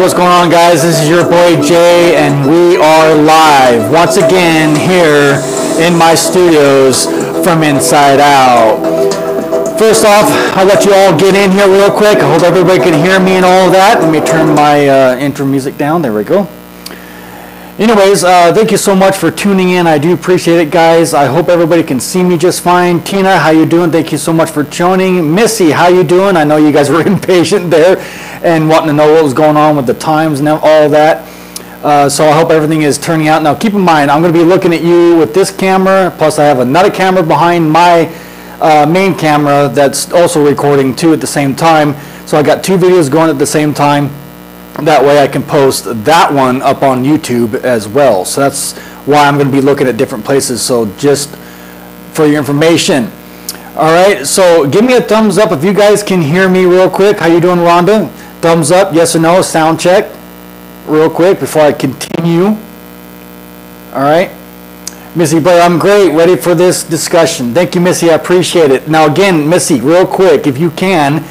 what's going on, guys? This is your boy Jay, and we are live once again here in my studios from Inside Out. First off, I'll let you all get in here real quick. I hope everybody can hear me and all of that. Let me turn my intro music down. There we go. Anyways, thank you so much for tuning in. I do appreciate it, guys. I hope everybody can see me just fine. Tina, how you doing? Thank you so much for joining. Missy, how you doing? I know you guys were impatient there and wanting to know what was going on with the times and all that. So I hope everything is turning out. Now, keep in mind, I'm going to be looking at you with this camera, plus I have another camera behind my main camera that's also recording too at the same time. So I got two videos going at the same time. That way I can post that one up on YouTube as well. So that's why I'm going to be looking at different places. So just for your information. All right, so give me a thumbs up if you guys can hear me real quick. How you doing, Rhonda? Thumbs up, yes or no, sound check real quick before I continue. All right. Missy, brother, I'm great, ready for this discussion. Thank you, Missy, I appreciate it. Now again, Missy, real quick, if you can,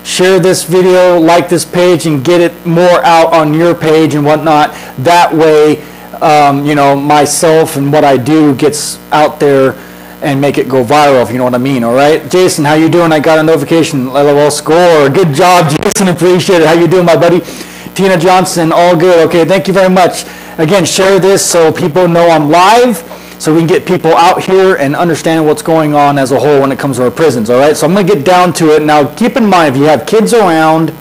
share this video, like this page, and get it more out on your page and whatnot. That way, you know, myself and what I do gets out there and make it go viral, if you know what I mean, all right? Jason, how you doing? I got a notification, LOL score. Good job, Jason, appreciate it. How you doing, my buddy? Tina Johnson, all good. Okay, thank you very much. Again, share this so people know I'm live, so we can get people out here and understand what's going on as a whole when it comes to our prisons, all right? So I'm going to get down to it. Now, keep in mind, if you have kids around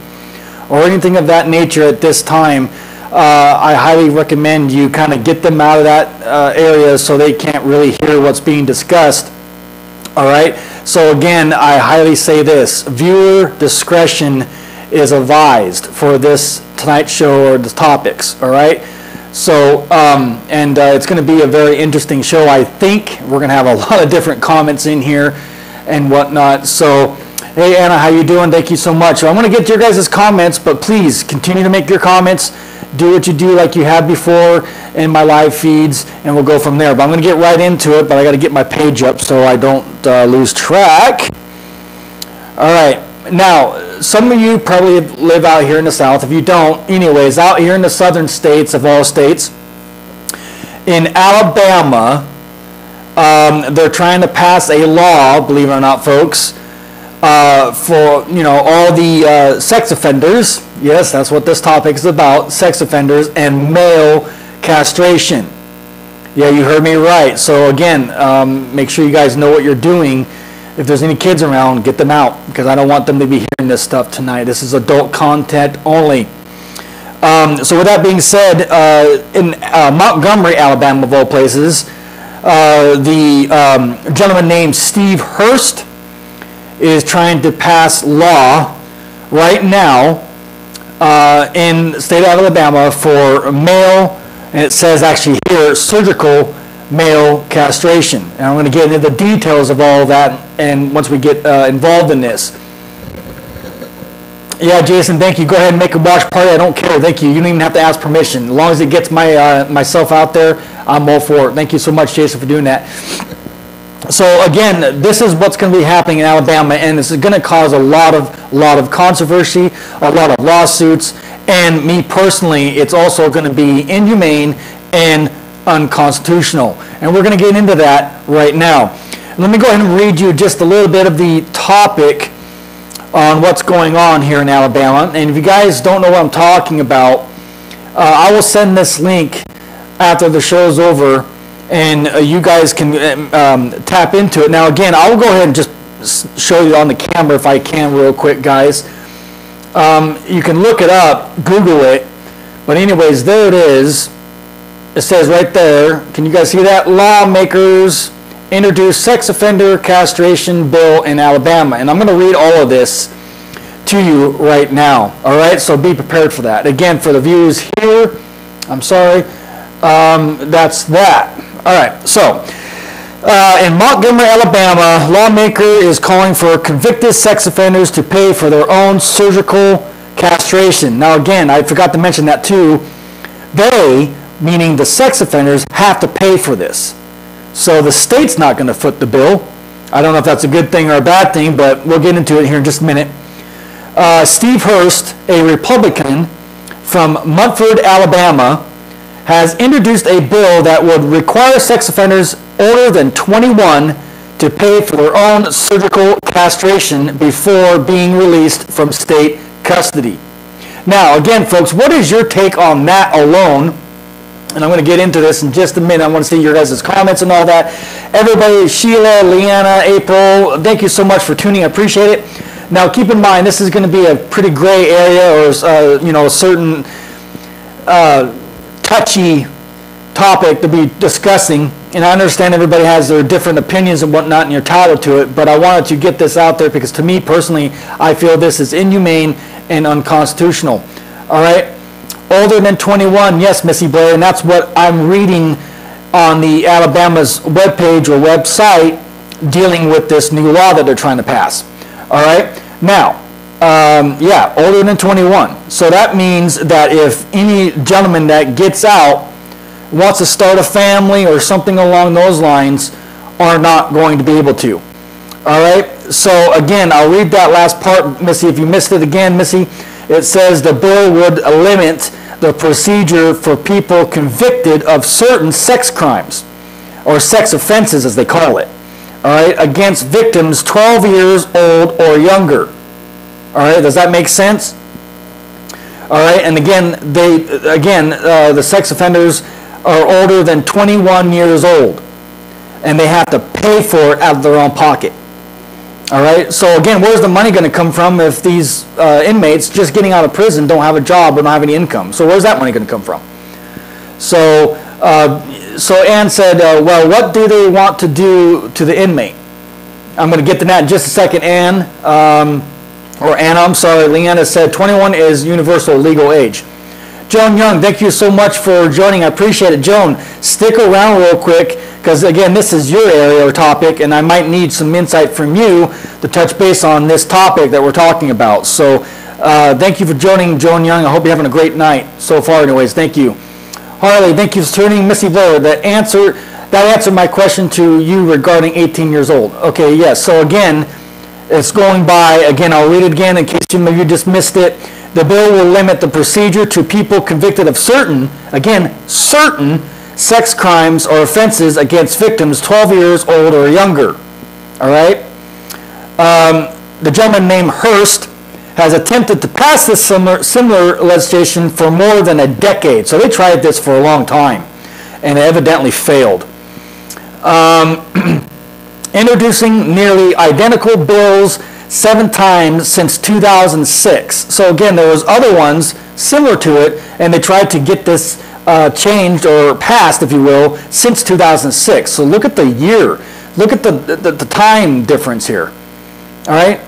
or anything of that nature at this time, I highly recommend you kind of get them out of that area so they can't really hear what's being discussed, all right? So again, I highly say this, viewer discretion is advised for this tonight's show or the topics, all right? So, it's going to be a very interesting show. I think we're going to have a lot of different comments in here and whatnot. So, hey, Anna, how you doing? Thank you so much. So I'm going to get to your guys' comments, but please continue to make your comments. Do what you do like you have before in my live feeds, and we'll go from there. But I'm going to get right into it, but I got to get my page up so I don't lose track. All right. Now, some of you probably live out here in the South. If you don't, anyways, out here in the southern states of all states, in Alabama, they're trying to pass a law, believe it or not, folks, for, you know, all the sex offenders. Yes, that's what this topic is about, sex offenders and male castration. Yeah, you heard me right. So again, make sure you guys know what you're doing. If there's any kids around, get them out, because I don't want them to be hearing this stuff tonight. This is adult content only. So with that being said, in Montgomery, Alabama, of all places, the gentleman named Steve Hurst is trying to pass law right now in the state of Alabama for male, and it says actually here, surgical male castration. And I'm going to get into the details of all of that and once we get involved in this. Yeah, Jason, thank you. Go ahead and make a watch party. I don't care. Thank you. You don't even have to ask permission. As long as it gets my myself out there, I'm all for it. Thank you so much, Jason, for doing that. So again, this is what's going to be happening in Alabama, and this is going to cause a lot of controversy, a lot of lawsuits, and me personally, it's also going to be inhumane and unconstitutional, and we're going to get into that right now. Let me go ahead and read you just a little bit of the topic on what's going on here in Alabama. And if you guys don't know what I'm talking about, I will send this link after the show's over, and you guys can tap into it. Now again, I will go ahead and just show you on the camera if I can real quick, guys. You can look it up, Google it, but anyways, there it is. It says right there, can you guys see that? Lawmakers introduce sex offender castration bill in Alabama. And I'm going to read all of this to you right now. All right, so be prepared for that. Again, for the viewers here, I'm sorry, that's that. All right, so in Montgomery, Alabama, lawmaker is calling for convicted sex offenders to pay for their own surgical castration. Now again, I forgot to mention that too. They, meaning the sex offenders, have to pay for this. So the state's not going to foot the bill. I don't know if that's a good thing or a bad thing, but we'll get into it here in just a minute. Steve Hurst, a Republican, from Munford, Alabama, has introduced a bill that would require sex offenders older than 21 to pay for their own surgical castration before being released from state custody. Now, again, folks, what is your take on that alone? And I'm going to get into this in just a minute. I want to see your guys' comments and all that. Everybody, Sheila, Leanna, April, thank you so much for tuning. I appreciate it. Now, keep in mind, this is going to be a pretty gray area, or a certain touchy topic to be discussing. And I understand everybody has their different opinions and whatnot, and you're entitled to it. But I wanted to get this out there because, to me personally, I feel this is inhumane and unconstitutional. All right, older than 21, yes, Missy Blair, and that's what I'm reading on the Alabama's webpage or website dealing with this new law that they're trying to pass. All right, now, yeah, older than 21. So that means that if any gentleman that gets out wants to start a family or something along those lines, are not going to be able to. All right, so again, I'll read that last part, Missy, if you missed it again, Missy. It says the bill would limit the procedure for people convicted of certain sex crimes, or sex offenses as they call it, all right, against victims 12 years old or younger. All right, does that make sense? All right, and again, the sex offenders are older than 21 years old, and they have to pay for it out of their own pocket. All right, so again, where's the money going to come from if these inmates just getting out of prison don't have a job or don't have any income? So where's that money going to come from? So, Ann said, well, what do they want to do to the inmate? I'm going to get to that in just a second, Ann. Or Anna, I'm sorry. Leanna said 21 is universal legal age. Joan Young, thank you so much for joining. I appreciate it. Joan, stick around real quick, because again, this is your area or topic, and I might need some insight from you to touch base on this topic that we're talking about. So thank you for joining, Joan Young. I hope you're having a great night so far anyways. Thank you. Harley, thank you for tuning. Missy Blair, that answered my question to you regarding 18 years old. Okay, yes. So again, it's going by, again, I'll read it again in case you just missed it. The bill will limit the procedure to people convicted of certain sex crimes or offenses against victims 12 years old or younger. All right? The gentleman named Hurst has attempted to pass this similar legislation for more than a decade. So they tried this for a long time, and it evidently failed. Introducing nearly identical bills 7 times since 2006. So again, there was other ones similar to it, and they tried to get this changed or passed, if you will, since 2006. So look at the year. Look at the time difference here. All right?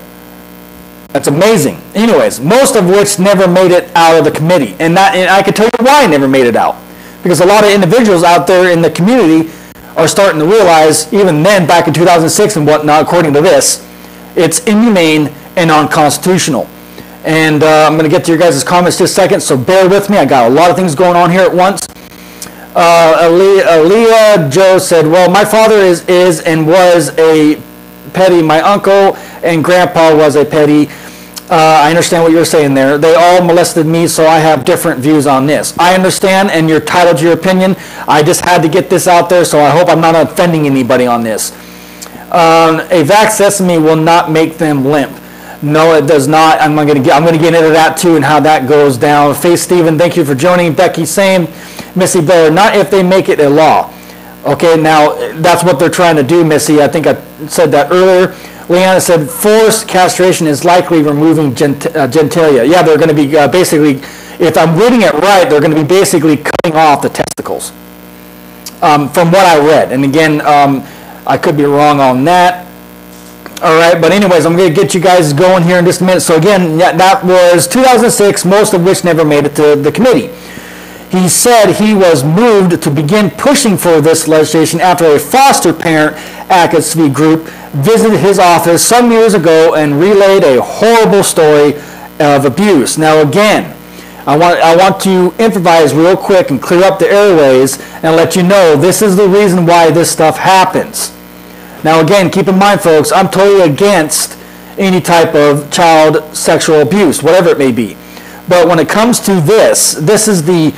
That's amazing. Anyways, most of which never made it out of the committee. And I can tell you why it never made it out. Because a lot of individuals out there in the community are starting to realize, even then, back in 2006 and whatnot, according to this, it's inhumane and unconstitutional. And I'm going to get to your guys' comments just a second, so bear with me. I got a lot of things going on here at once. Aaliyah Joe said, well, my father is and was a petty. My uncle and grandpa was a petty. I understand what you're saying there. They all molested me, so I have different views on this. I understand, and you're entitled to your opinion. I just had to get this out there, so I hope I'm not offending anybody on this. A vax sesame will not make them limp. No, it does not. I'm going to get into that too and how that goes down. Faith Stephen, thank you for joining. Becky, same. Missy Blair, not if they make it a law. Okay, now that's what they're trying to do, Missy. I think I said that earlier. Leanna said forced castration is likely removing genitalia. Yeah, they're going to be basically, if I'm reading it right, they're going to be basically cutting off the testicles. From what I read. And again, I could be wrong on that. All right, but anyways, I'm going to get you guys going here in just a minute. So again, that was 2006, most of which never made it to the committee. He said he was moved to begin pushing for this legislation after a foster parent advocacy group visited his office some years ago and relayed a horrible story of abuse. Now again, I want to improvise real quick and clear up the airways and let you know this is the reason why this stuff happens. Now again, keep in mind, folks, I'm totally against any type of child sexual abuse, whatever it may be. But when it comes to this is the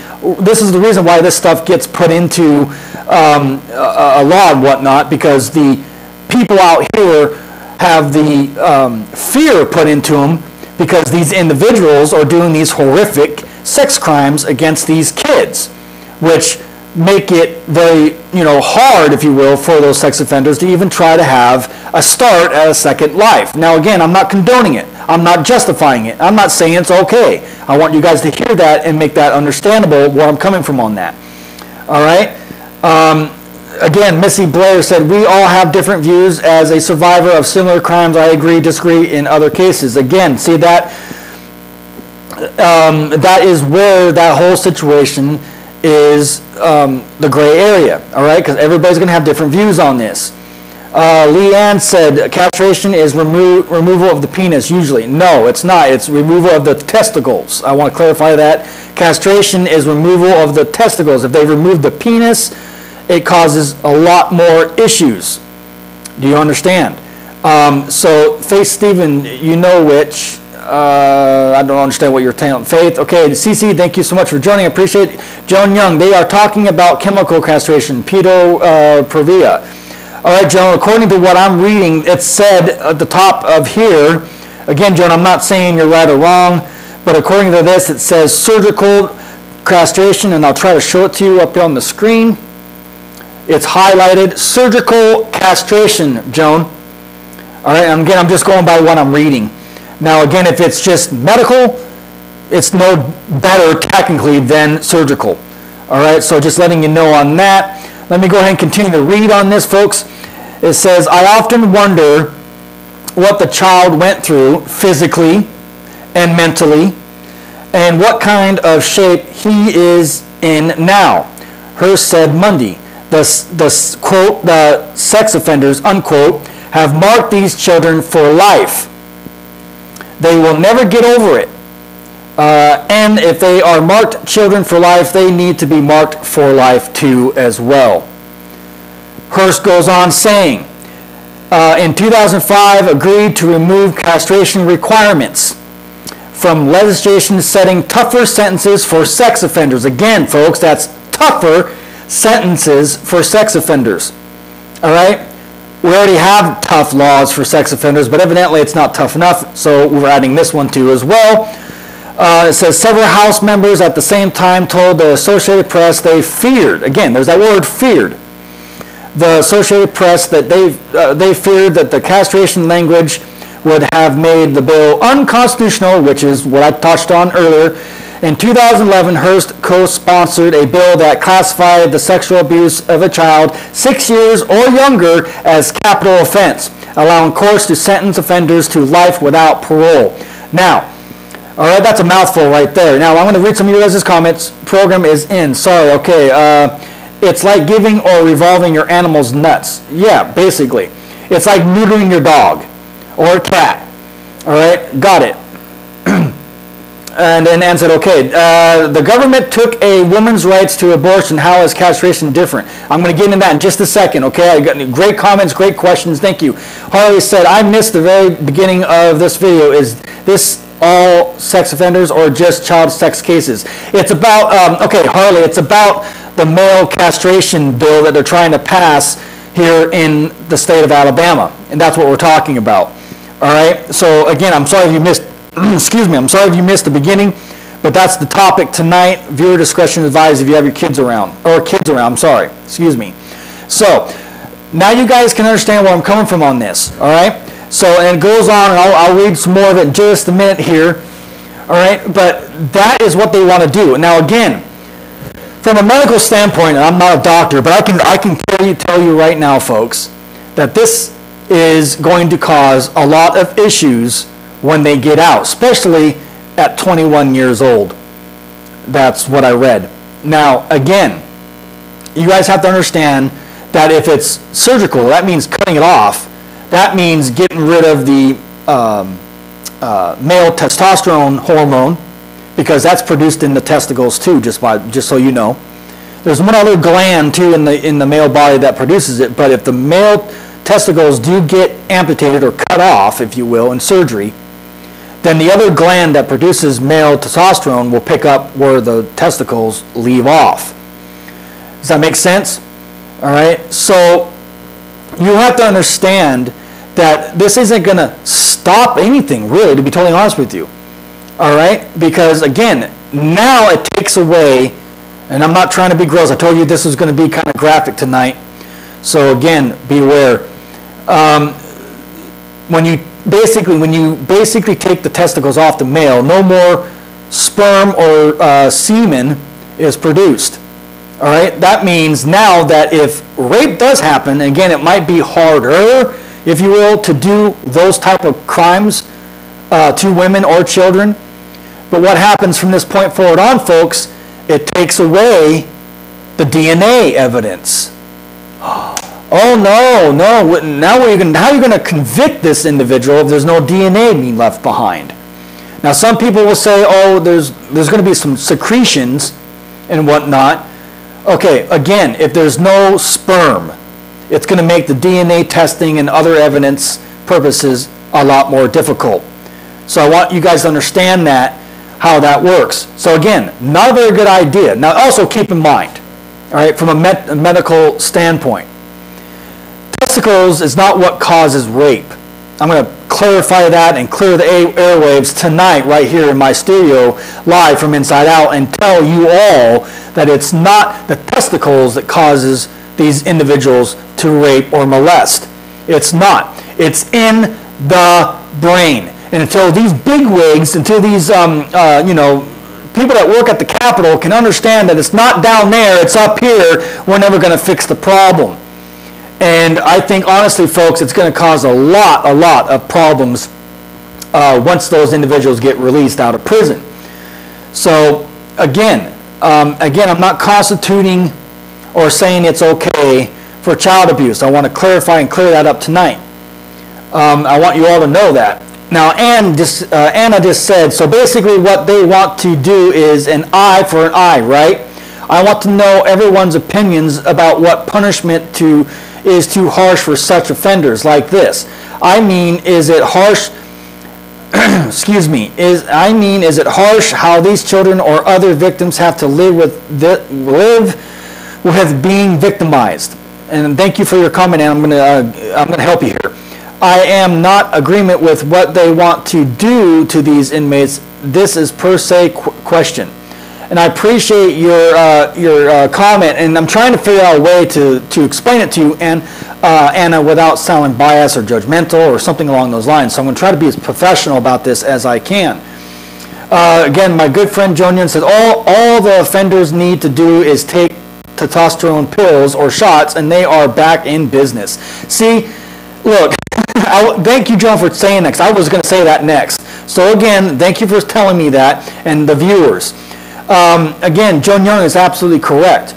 reason why this stuff gets put into a law and whatnot, because the people out here have the fear put into them because these individuals are doing these horrific sex crimes against these kids, which make it very, hard, if you will, for those sex offenders to even try to have a start at a second life. Now, again, I'm not condoning it. I'm not justifying it. I'm not saying it's okay. I want you guys to hear that and make that understandable where I'm coming from on that. All right? Again, Missy Blair said, we all have different views as a survivor of similar crimes. I agree, disagree in other cases. Again, see that that is where that whole situation is the gray area, all right? Because everybody's going to have different views on this. Leanne said castration is removal of the penis usually. No, it's not. It's removal of the testicles. I want to clarify that. Castration is removal of the testicles. If they remove the penis, it causes a lot more issues. Do you understand? So, Faith Stephen, you know which. I don't understand what you're telling. Faith, okay. CC, thank you so much for joining. I appreciate it. Joan Young, they are talking about chemical castration, pedoporvia. All right, Joan, according to what I'm reading, it said at the top of here, again, Joan, I'm not saying you're right or wrong, but according to this, it says surgical castration, and I'll try to show it to you up here on the screen. It's highlighted, surgical castration, Joan. All right, and again, I'm just going by what I'm reading. Now, again, if it's just medical, it's no better technically than surgical. All right, so just letting you know on that. Let me go ahead and continue to read on this, folks. It says, I often wonder what the child went through physically and mentally, and what kind of shape he is in now. Hearst said Monday. The quote, the sex offenders, unquote, have marked these children for life. They will never get over it. And if they are marked children for life, they need to be marked for life too as well. Hearst goes on saying, in 2005, agreed to remove castration requirements from legislation setting tougher sentences for sex offenders. Again, folks, that's tougher sentences for sex offenders. All right? We already have tough laws for sex offenders, but evidently it's not tough enough, so we're adding this one too as well. It says several House members at the same time told the Associated Press they feared, again, there's that word feared, the Associated Press that they feared that the castration language would have made the bill unconstitutional, which is what I touched on earlier. In 2011, Hearst co-sponsored a bill that classified the sexual abuse of a child 6 years or younger as capital offense, allowing courts to sentence offenders to life without parole. Now, all right, that's a mouthful right there. Now, I'm going to read some of you guys' comments. Program is in. Sorry, okay. It's like giving or revolving your animal's nuts. Yeah, basically. It's like neutering your dog or a cat. All right, got it. And then Ann said, okay, the government took a woman's rights to abortion. How is castration different? I'm going to get into that in just a second, okay? I got great comments, great questions. Thank you. Harley said, I missed the very beginning of this video. Is this all sex offenders or just child sex cases? It's about, okay, Harley, it's about the male castration bill that they're trying to pass here in the state of Alabama. And that's what we're talking about. All right? So, again, I'm sorry if you missed excuse me, I'm sorry if you missed the beginning, but that's the topic tonight. Viewer discretion advised if you have your kids around, I'm sorry, excuse me. So, now you guys can understand where I'm coming from on this, all right? So, and it goes on, and I'll read some more of it in just a minute here, all right? But that is what they want to do. Now, again, from a medical standpoint, and I'm not a doctor, but I can tell you right now, folks, that this is going to cause a lot of issues when they get out, especially at 21 years old. That's what I read. Now, again, you guys have to understand that if it's surgical, that means cutting it off. That means getting rid of the male testosterone hormone, because that's produced in the testicles too, just so you know. There's one other gland too in the male body that produces it, but if the male testicles do get amputated or cut off, if you will, in surgery, then the other gland that produces male testosterone will pick up where the testicles leave off. Does that make sense? All right. So you have to understand that this isn't going to stop anything, really, to be totally honest with you. All right? Because, again, now it takes away, and I'm not trying to be gross. I told you this was going to be kind of graphic tonight. So, again, beware. When you basically take the testicles off the male, no more sperm or semen is produced. All right? That means now that if rape does happen, again, it might be harder, if you will, to do those type of crimes to women or children. But what happens from this point forward on, folks, it takes away the DNA evidence. Oh, no. Now how are you going to convict this individual if there's no DNA being left behind? Now, some people will say, oh, there's going to be some secretions and whatnot. Okay, again, if there's no sperm, it's going to make the DNA testing and other evidence purposes a lot more difficult. So I want you guys to understand that, how that works. So again, not a very good idea. Now also keep in mind, all right, from a medical standpoint, testicles is not what causes rape. I'm going to clarify that and clear the airwaves tonight right here in my studio live from Inside Out and tell you all that it's not the testicles that causes these individuals to rape or molest. It's not. It's in the brain. And until these bigwigs, until these people that work at the Capitol can understand that it's not down there, it's up here, we're never going to fix the problem. And I think, honestly, folks, it's going to cause a lot of problems once those individuals get released out of prison. So, again, I'm not constituting or saying it's okay for child abuse. I want to clarify and clear that up tonight. I want you all to know that. Now, Anna just said, so basically what they want to do is an eye for an eye, right? I want to know everyone's opinions about what punishment is too harsh for such offenders like this. I mean, is it harsh? Excuse me. Is it harsh how these children or other victims have to live with being victimized? And thank you for your comment, and I'm gonna help you here. I am not agreement with what they want to do to these inmates. This is per se question. And I appreciate your comment, and I'm trying to figure out a way to explain it to you, and Anna, without sounding biased or judgmental or something along those lines. So I'm going to try to be as professional about this as I can. Again, my good friend Joan Yun says all the offenders need to do is take testosterone pills or shots, and they are back in business. See, look, thank you, Joan, for saying that, 'cause I was going to say that next. So again, thank you for telling me that, and the viewers. Again, Joan Young is absolutely correct.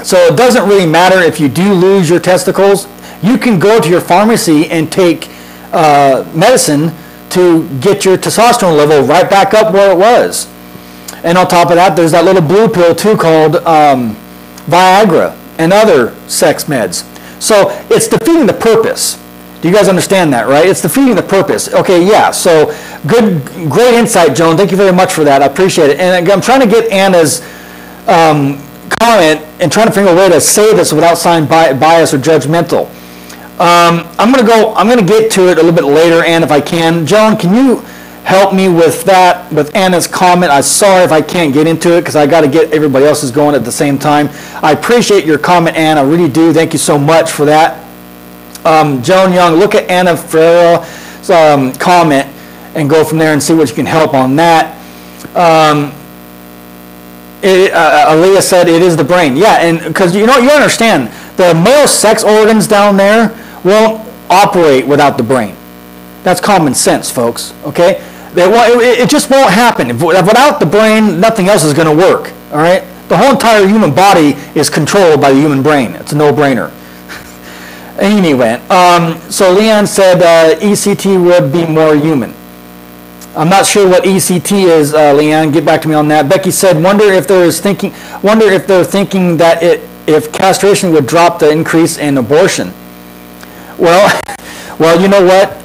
So it doesn't really matter if you do lose your testicles. You can go to your pharmacy and take medicine to get your testosterone level right back up where it was. And on top of that, there's that little blue pill too called Viagra and other sex meds. So it's defeating the purpose. Do you guys understand that, right? It's defeating the purpose. Okay, yeah, so great insight, Joan. Thank you very much for that. I appreciate it. And I'm trying to get Anna's comment and trying to figure a way to say this without sounding biased or judgmental. I'm going to get to it a little bit later, Anna, if I can. Joan, can you help me with that, with Anna's comment? I'm sorry if I can't get into it because I got to get everybody else's going at the same time. I appreciate your comment, Anna. I really do. Thank you so much for that. Joan Young, look at Anna Ferreira's comment and go from there and see what you can help on that. Aaliyah said it is the brain. Yeah, and because you understand, the male sex organs down there won't operate without the brain. That's common sense, folks, okay? It just won't happen. Without the brain, nothing else is going to work, all right? The whole entire human body is controlled by the human brain. It's a no-brainer. Anyway, so Leon said ECT would be more human. I'm not sure what ECT is, Leon. Get back to me on that. Becky said, wonder if they're thinking that if castration would drop the increase in abortion. Well, you know what?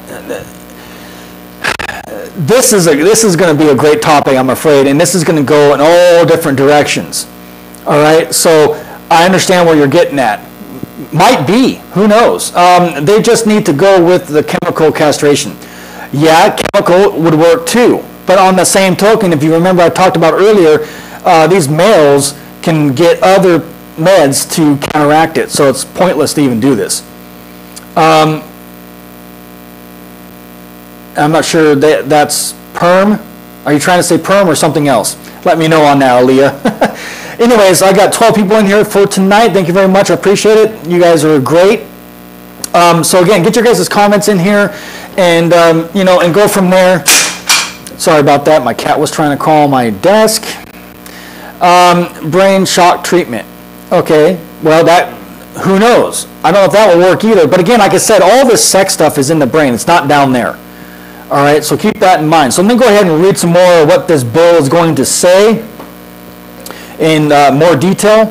this is going to be a great topic, I'm afraid, and this is going to go in all different directions. All right, so I understand where you're getting at. Might be, who knows? They just need to go with the chemical castration. Yeah, chemical would work too, but on the same token, if you remember I talked about earlier, these males can get other meds to counteract it, so it's pointless to even do this. I'm not sure that's perm. Are you trying to say perm or something else? Let me know on that, Aaliyah. Anyways, I got 12 people in here for tonight. Thank you very much. I appreciate it. You guys are great. So again, get your guys' comments in here, and and go from there. Sorry about that. My cat was trying to call my desk. Brain shock treatment. Okay. Well, who knows? I don't know if that will work either. But again, like I said, all this sex stuff is in the brain. It's not down there. All right, so keep that in mind. So let me go ahead and read some more of what this bill is going to say in more detail.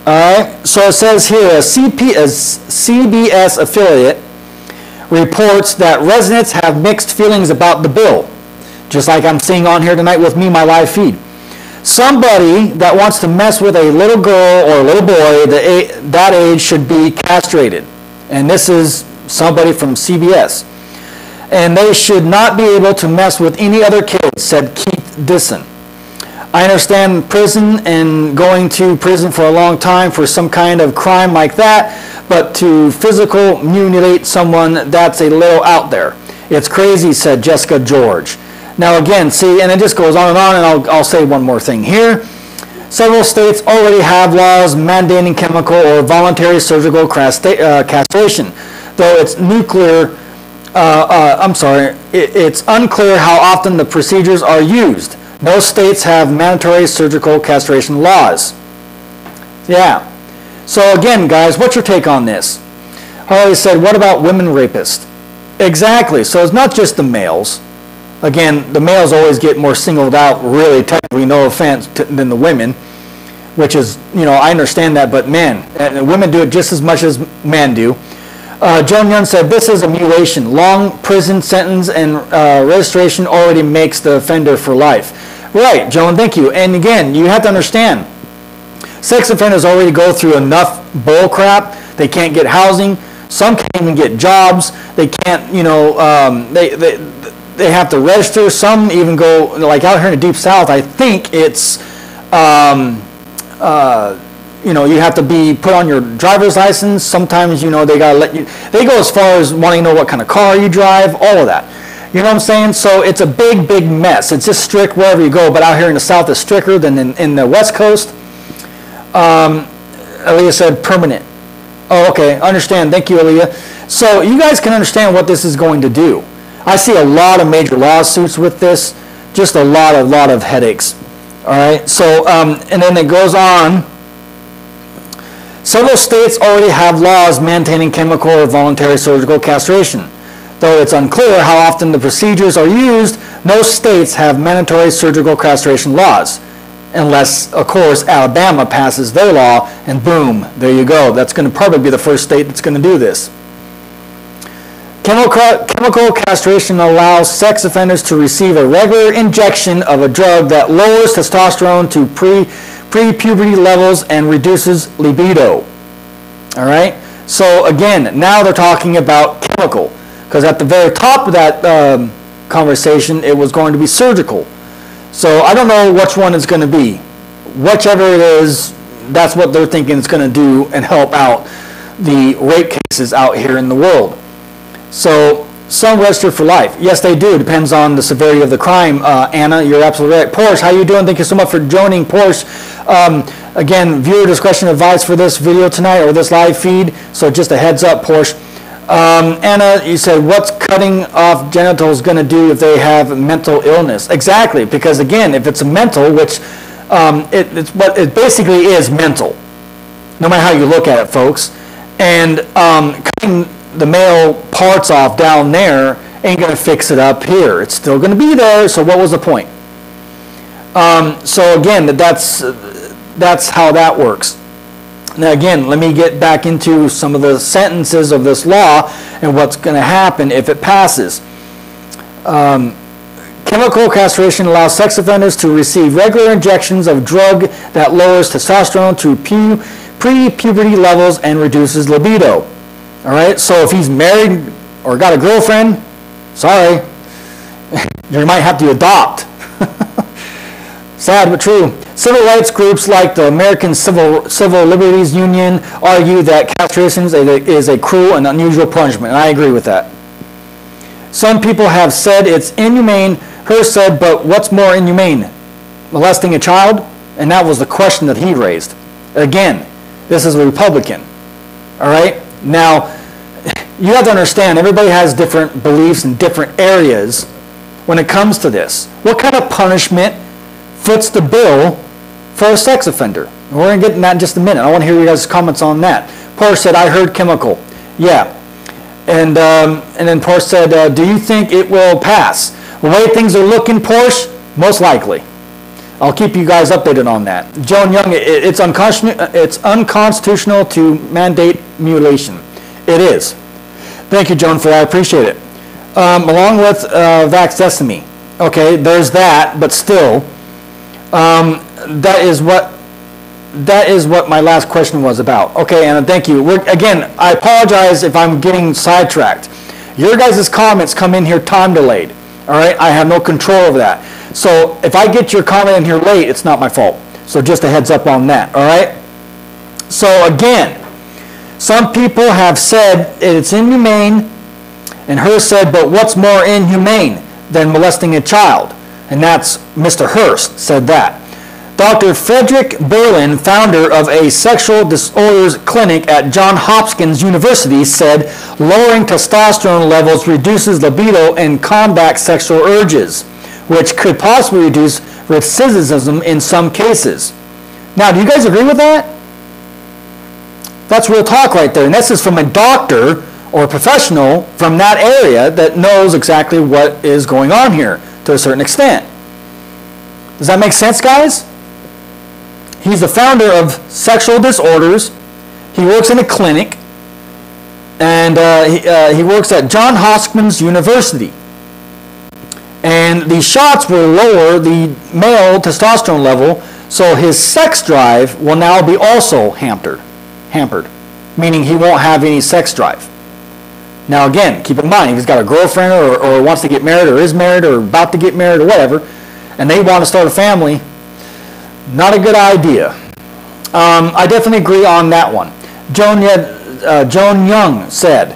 All right, so it says here, a CBS affiliate reports that residents have mixed feelings about the bill, just like I'm seeing on here tonight with me, my live feed. Somebody that wants to mess with a little girl or a little boy that age should be castrated. And this is somebody from CBS. And they should not be able to mess with any other kids, said Keith Disson. I understand prison and going to prison for a long time for some kind of crime like that, but to physical mutilate someone, that's a little out there. It's crazy, said Jessica George. Now again, see, and it just goes on, and I'll say one more thing here. Several states already have laws mandating chemical or voluntary surgical castration, though it's nuclear. It's unclear how often the procedures are used. No states have mandatory surgical castration laws. Yeah. So again, guys, what's your take on this? Harley said, what about women rapists? Exactly. So it's not just the males. Again, the males always get more singled out, really, technically, no offense, than the women, which is, I understand that, but men, women do it just as much as men do. Joan Young said, this is a mutilation. Long prison sentence and registration already makes the offender for life. Right, Joan, thank you. And again, you have to understand, sex offenders already go through enough bull crap. They can't get housing. Some can't even get jobs. They can't, they have to register. Some even go, like out here in the Deep South, I think it's, you have to be put on your driver's license. Sometimes, they got to let you, they go as far as wanting to know what kind of car you drive, all of that. You know what I'm saying? So it's a big, big mess. It's just strict wherever you go, but out here in the South it's stricter than in the West Coast. Aaliyah said permanent. Oh, okay, understand. Thank you, Aaliyah. So you guys can understand what this is going to do. I see a lot of major lawsuits with this, just a lot of headaches. All right, so, and then it goes on. Several states already have laws maintaining chemical or voluntary surgical castration. Though it's unclear how often the procedures are used, no states have mandatory surgical castration laws. Unless, of course, Alabama passes their law, and boom, there you go. That's going to probably be the first state that's going to do this. Chemical castration allows sex offenders to receive a regular injection of a drug that lowers testosterone to pre-puberty levels and reduces libido. All right? So again, now they're talking about chemical, because at the very top of that conversation, it was going to be surgical. So I don't know which one it's going to be. Whichever it is, that's what they're thinking it's going to do and help out the rape cases out here in the world. So some register for life. Yes, they do. Depends on the severity of the crime. Anna, you're absolutely right. Porsche, how you doing? Thank you so much for joining, Porsche. Again, viewer discretion advised for this video tonight or this live feed. So just a heads up, Porsche. Anna, you said, what's cutting off genitals going to do if they have mental illness? Exactly, because again, if it's a mental, which it's what it basically is, mental, no matter how you look at it, folks. And cutting the male parts off down there ain't going to fix it up here. It's still going to be there, so what was the point? So again, that's how that works. Now again, let me get back into some of the sentences of this law and what's going to happen if it passes. Chemical castration allows sex offenders to receive regular injections of drug that lowers testosterone to pre-puberty levels and reduces libido. All right, so if he's married or got a girlfriend, sorry, you might have to adopt. Sad but true. Civil rights groups like the American Civil Liberties Union argue that castration is a cruel and unusual punishment, and I agree with that. Some people have said it's inhumane. Her said, but what's more inhumane? Molesting a child? And that was the question that he raised. Again, this is a Republican. All right? Now, you have to understand, everybody has different beliefs in different areas when it comes to this. What kind of punishment fits the bill for a sex offender? We're going to get in that in just a minute. I want to hear you guys' comments on that. Porsche said, I heard chemical. Yeah. And then Porsche said, do you think it will pass? The way things are looking, Porsche, most likely. I'll keep you guys updated on that. Joan Young, it's unconstitutional to mandate mutilation. It is. Thank you, Joan, for that. I appreciate it. Along with Vaxdesamy. Okay, there's that, but still, that is what my last question was about. Okay, and thank you. Again, I apologize if I'm getting sidetracked. Your guys' comments come in here time delayed. All right, I have no control over that. So if I get your comment in here late, it's not my fault. So just a heads up on that. All right. So again, some people have said it's inhumane, and her said, but what's more inhumane than molesting a child? And that's Mr. Hurst said that. Dr. Frederick Berlin, founder of a sexual disorders clinic at Johns Hopkins University, said lowering testosterone levels reduces libido and combats sexual urges, which could possibly reduce recidivism in some cases. Now, do you guys agree with that? That's real talk right there. And this is from a doctor or a professional from that area that knows exactly what is going on here to a certain extent. Does that make sense, guys? He's the founder of Sexual Disorders. He works in a clinic, and he works at Johns Hopkins University. And these shots will lower the male testosterone level, so his sex drive will now be also hampered, meaning he won't have any sex drive. Now again, keep in mind, if he's got a girlfriend or wants to get married or is married or about to get married or whatever, and they want to start a family, not a good idea. I definitely agree on that one. Joan Young said,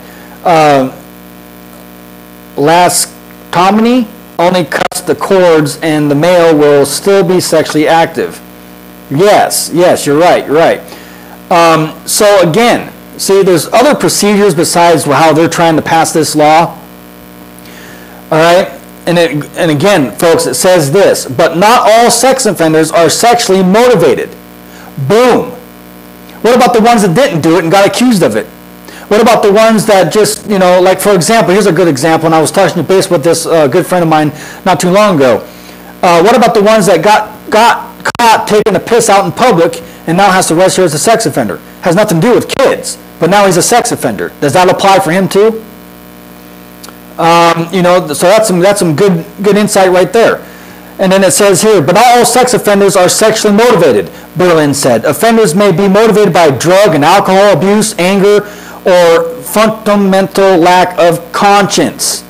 vasectomy only cuts the cords and the male will still be sexually active. Yes, you're right. So again, see, there's other procedures besides how they're trying to pass this law. All right? And again, folks, it says this, but not all sex offenders are sexually motivated. Boom. What about the ones that didn't do it and got accused of it? What about the ones that just, like for example, here's a good example, and I was touching base with this good friend of mine not too long ago. What about the ones that got caught taking a piss out in public and now has to register as a sex offender? Has nothing to do with kids, but now he's a sex offender. Does that apply for him too? So that's some good insight right there. And then it says here, but not all sex offenders are sexually motivated, Berlin said. Offenders may be motivated by drug and alcohol abuse, anger, or fundamental lack of conscience.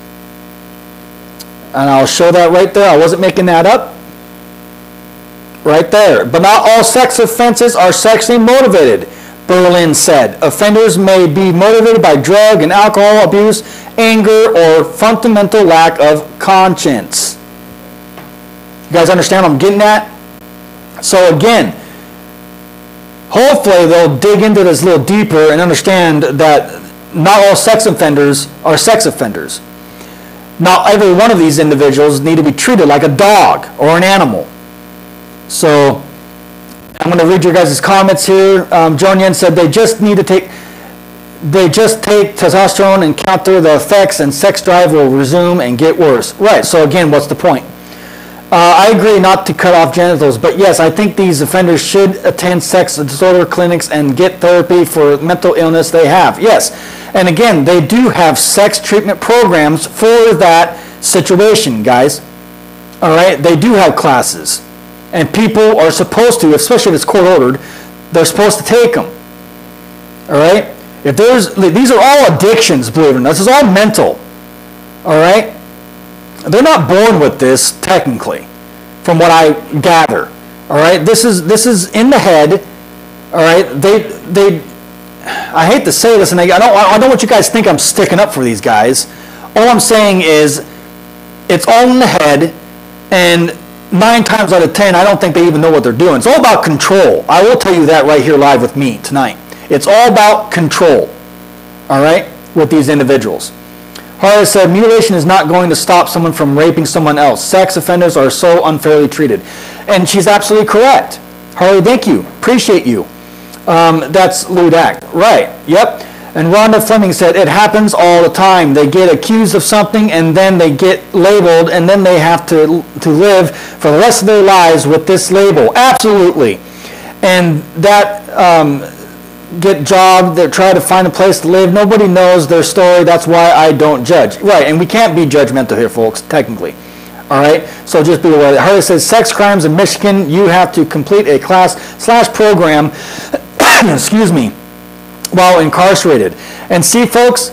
And I'll show that right there. I wasn't making that up. Right there. But not all sex offenses are sexually motivated, Berlin said. Offenders may be motivated by drug and alcohol abuse, anger, or fundamental lack of conscience. You guys understand what I'm getting at? So again, hopefully they'll dig into this a little deeper and understand that not all sex offenders are sex offenders. Not every one of these individuals need to be treated like a dog or an animal. So I'm going to read your guys' comments here. Joan Yen said they just take testosterone and counter the effects, and sex drive will resume and get worse. Right. So again, what's the point? I agree not to cut off genitals, but yes, I think these offenders should attend sex disorder clinics and get therapy for mental illness they have. Yes. And again, they do have sex treatment programs for that situation, guys. All right, they do have classes, and people are supposed to, especially if it's court ordered, they're supposed to take them. All right, these are all addictions, believe it or not. This is all mental. All right, they're not born with this technically, from what I gather. All right, this is in the head. All right, I hate to say this, and I don't want you guys to think I'm sticking up for these guys. All I'm saying is, it's all in the head, and 9 times out of 10, I don't think they even know what they're doing. It's all about control. I will tell you that right here live with me tonight. It's all about control, all right, with these individuals. Harley said, mutilation is not going to stop someone from raping someone else. Sex offenders are so unfairly treated. And she's absolutely correct. Harley, thank you. Appreciate you. That's lewd act. Right. Yep. And Rhonda Fleming said, it happens all the time. They get accused of something, and then they get labeled, and then they have to live for the rest of their lives with this label. Absolutely. And that get job, they try to find a place to live. Nobody knows their story. That's why I don't judge. Right, and we can't be judgmental here, folks, technically. All right, so just be aware. Harley says, sex crimes in Michigan, you have to complete a class/program, excuse me, while incarcerated. And see, folks,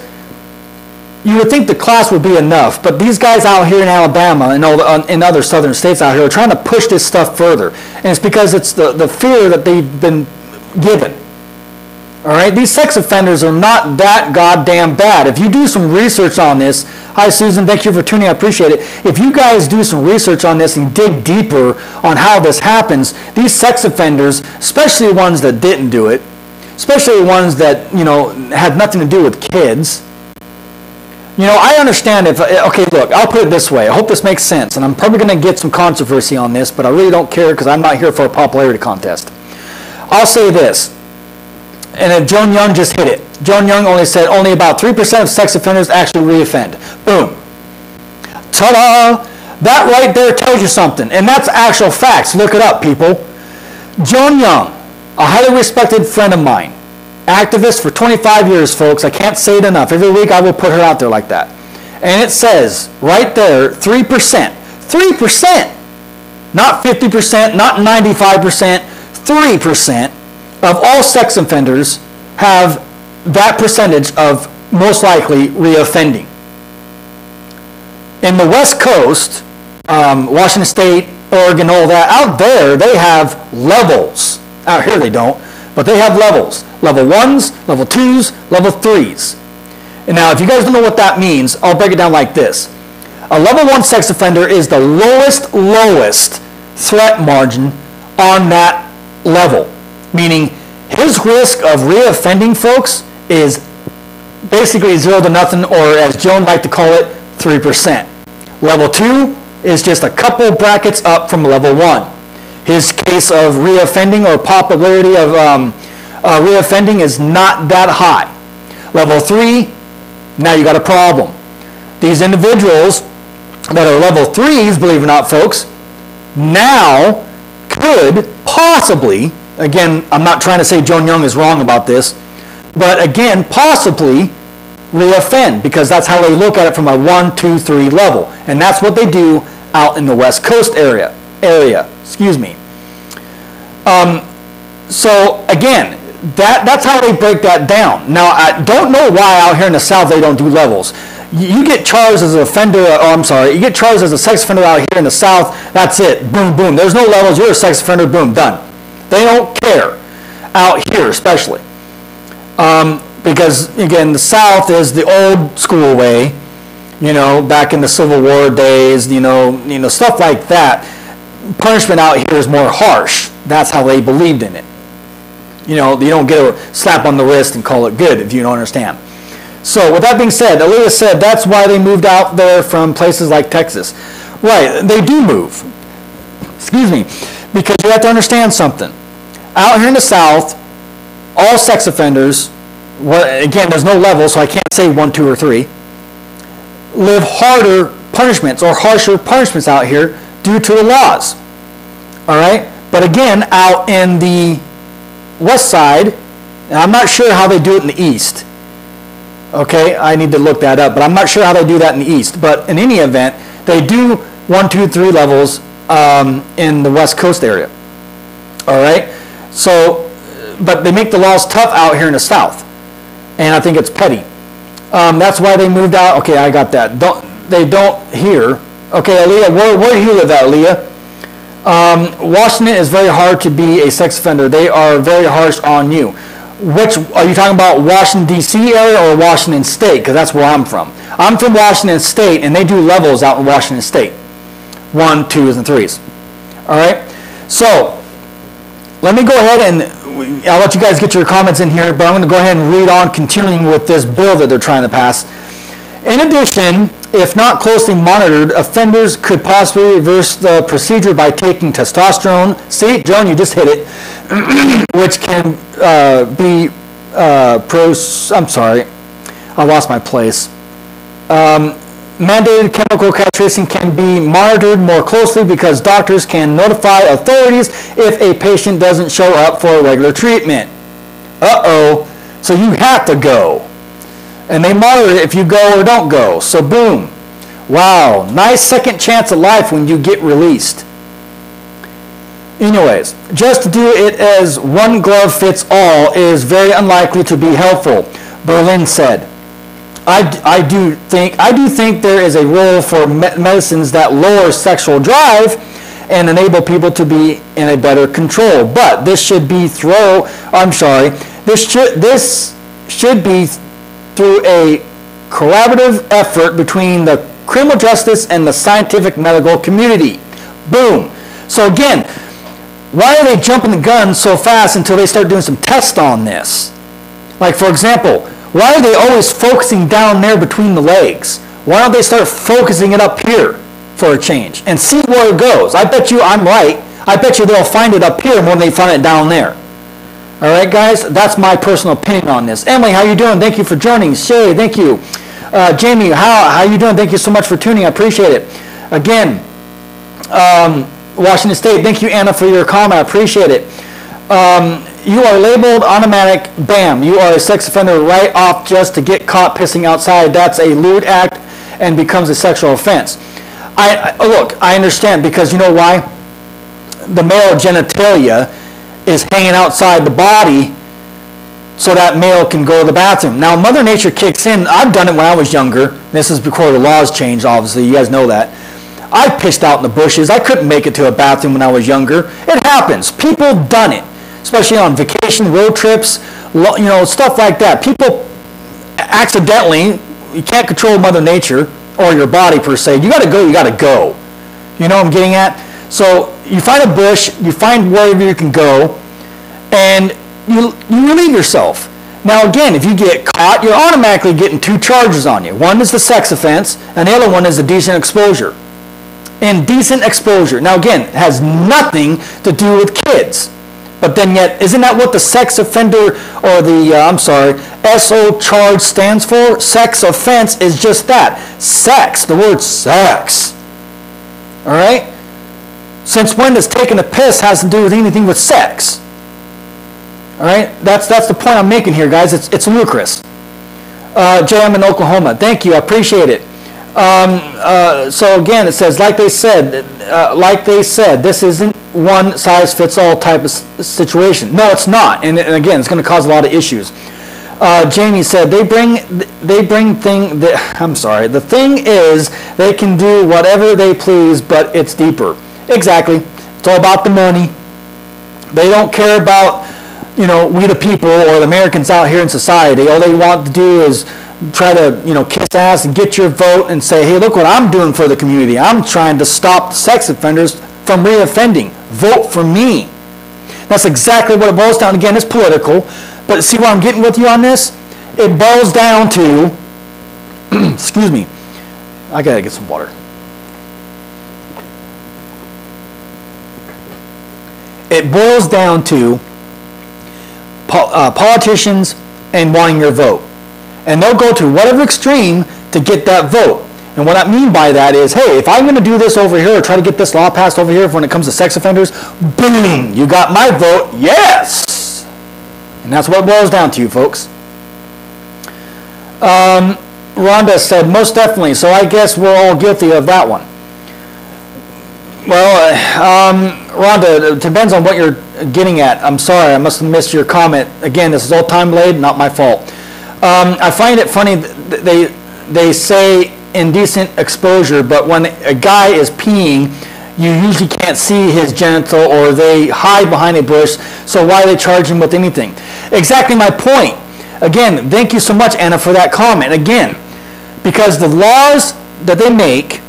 you would think the class would be enough, but these guys out here in Alabama and in other southern states out here are trying to push this stuff further. And it's because it's the fear that they've been given. All right, these sex offenders are not that goddamn bad. If you do some research on this, hi Susan, thank you for tuning, I appreciate it. If you guys do some research on this and dig deeper on how this happens, these sex offenders, especially ones that didn't do it, especially ones that, you know, had nothing to do with kids. You know, I understand if, okay, look, I'll put it this way. I hope this makes sense, and I'm probably going to get some controversy on this, but I really don't care because I'm not here for a popularity contest. I'll say this, and if Joan Young just hit it. Joan Young only said only about 3% of sex offenders actually reoffend. Boom. Ta-da! That right there tells you something, and that's actual facts. Look it up, people. Joan Young, a highly respected friend of mine, activist for 25 years, folks. I can't say it enough. Every week I will put her out there like that. And it says right there, 3%. 3%! Not 50%, not 95%, 3% of all sex offenders have that percentage of most likely reoffending. In the West Coast, Washington State, Oregon, all that, out there they have levels. Out here they don't, but they have levels. Level 1s, level 2s, level 3s. And now if you guys don't know what that means, I'll break it down like this. A level 1 sex offender is the lowest threat margin on that level. Meaning his risk of reoffending, folks, is basically 0 to nothing, or as Joan liked to call it, 3%. Level 2 is just a couple brackets up from level 1. His case of reoffending or probability of reoffending is not that high. Level 3, now you got a problem. These individuals that are level 3s, believe it or not, folks, now could possibly, again, I'm not trying to say Joan Young is wrong about this, but again, possibly reoffend, because that's how they look at it from a 1, 2, 3 level. And that's what they do out in the West Coast area. Excuse me. So again, that's how they break that down. Now, I don't know why out here in the South they don't do levels. You get charged as an offender, you get charged as a sex offender out here in the South, that's it, boom, boom. There's no levels, you're a sex offender, boom, done. They don't care, out here especially. Because, again, the South is the old school way, you know, back in the Civil War days, you know, stuff like that. Punishment out here is more harsh. That's how they believed in it. You know, you don't get a slap on the wrist and call it good, if you don't understand. So, with that being said, Aaliyah said that's why they moved out there from places like Texas. Right, they do move. Excuse me. Because you have to understand something. Out here in the South, all sex offenders, well, again, there's no level, so I can't say 1, 2, or 3, live harder punishments or harsher punishments out here due to the laws. All right? But again, out in the West Side, and I'm not sure how they do it in the East. Okay? I need to look that up, but I'm not sure how they do that in the East. But in any event, they do 1, 2, 3 levels in the West Coast area. All right? So, but they make the laws tough out here in the South. And I think it's petty. That's why they moved out. Okay, I got that. They don't here. Okay, Aaliyah, where do you live at, Aaliyah? Washington is very hard to be a sex offender. They are very harsh on you. Which, are you talking about Washington, D.C. area or Washington State? Because that's where I'm from. I'm from Washington State, and they do levels out in Washington State. 1, 2s, and 3s. All right? So, let me go ahead and I'll let you guys get your comments in here, but I'm going to go ahead and read on, continuing with this bill that they're trying to pass. In addition, if not closely monitored, offenders could possibly reverse the procedure by taking testosterone. See, Joan, you just hit it, which can be I'm sorry, I lost my place. Mandated chemical castration can be monitored more closely because doctors can notify authorities if a patient doesn't show up for regular treatment. Uh-oh. So you have to go. And they monitor it if you go or don't go. So boom. Wow. Nice second chance at life when you get released. Anyways, just to do it as one glove fits all is very unlikely to be helpful, Berlin said. I do think there is a role for medicines that lower sexual drive and enable people to be in a better control. But this should be this should be through a collaborative effort between the criminal justice and the scientific medical community. Boom. So again, why are they jumping the gun so fast until they start doing some tests on this? Like, for example, why are they always focusing down there between the legs? Why don't they start focusing it up here for a change and see where it goes? I bet you I'm right. I bet you they'll find it up here more than they find it down there. All right, guys? That's my personal opinion on this. Emily, how you doing? Thank you for joining. Shay, thank you. Jamie, how you doing? Thank you so much for tuning. I appreciate it. Again, Washington State, thank you, Anna, for your comment. I appreciate it. You are labeled automatic, bam, you are a sex offender right off just to get caught pissing outside. That's a lewd act and becomes a sexual offense. Look, I understand, because you know why? The male genitalia is hanging outside the body so that male can go to the bathroom. Now, Mother Nature kicks in. I've done it when I was younger. This is before the laws changed, obviously. You guys know that. I pissed out in the bushes. I couldn't make it to a bathroom when I was younger. It happens. People done it, especially on vacation, road trips, you know, stuff like that. People accidentally, you can't control Mother Nature or your body per se. You got to go, you got to go. You know what I'm getting at? So you find a bush, you find wherever you can go, and you relieve yourself. Now again, if you get caught, you're automatically getting 2 charges on you. One is the sex offense, and the other one is the decent exposure. Indecent exposure. Now again, it has nothing to do with kids. But then yet, isn't that what the sex offender or the, SO charge stands for? Sex offense is just that. Sex. The word sex. All right? Since when does taking a piss has to do with anything with sex? All right? That's the point I'm making here, guys. It's ludicrous. Jay, I'm in Oklahoma. Thank you. I appreciate it. So again, it says, like they said, this isn't one size fits all type of situation. No, it's not. And again, it's going to cause a lot of issues. Jamie said, the thing is, they can do whatever they please, but it's deeper. Exactly. It's all about the money. They don't care about, we the people or the Americans out here in society. All they want to do is try to, kiss ass and get your vote and say, hey, look what I'm doing for the community. I'm trying to stop sex offenders from reoffending. Vote for me. That's exactly what it boils down. Again, it's political, but see what I'm getting with you on this? It boils down to, excuse me, I gotta get some water. It boils down to politicians and wanting your vote. And they'll go to whatever extreme to get that vote. And what I mean by that is, hey, if I'm going to do this over here or try to get this law passed over here when it comes to sex offenders, boom, you got my vote, yes! And that's what it boils down to, you folks. Rhonda said, most definitely, so I guess we're all guilty of that one. Rhonda, it depends on what you're getting at. I'm sorry, I must have missed your comment. Again, this is all time delayed, not my fault. I find it funny they say indecent exposure, but when a guy is peeing, you usually can't see his genital, or they hide behind a bush, so why they charge him with anything? Exactly my point. Again, thank you so much, Anna, for that comment. Again, because the laws that they make,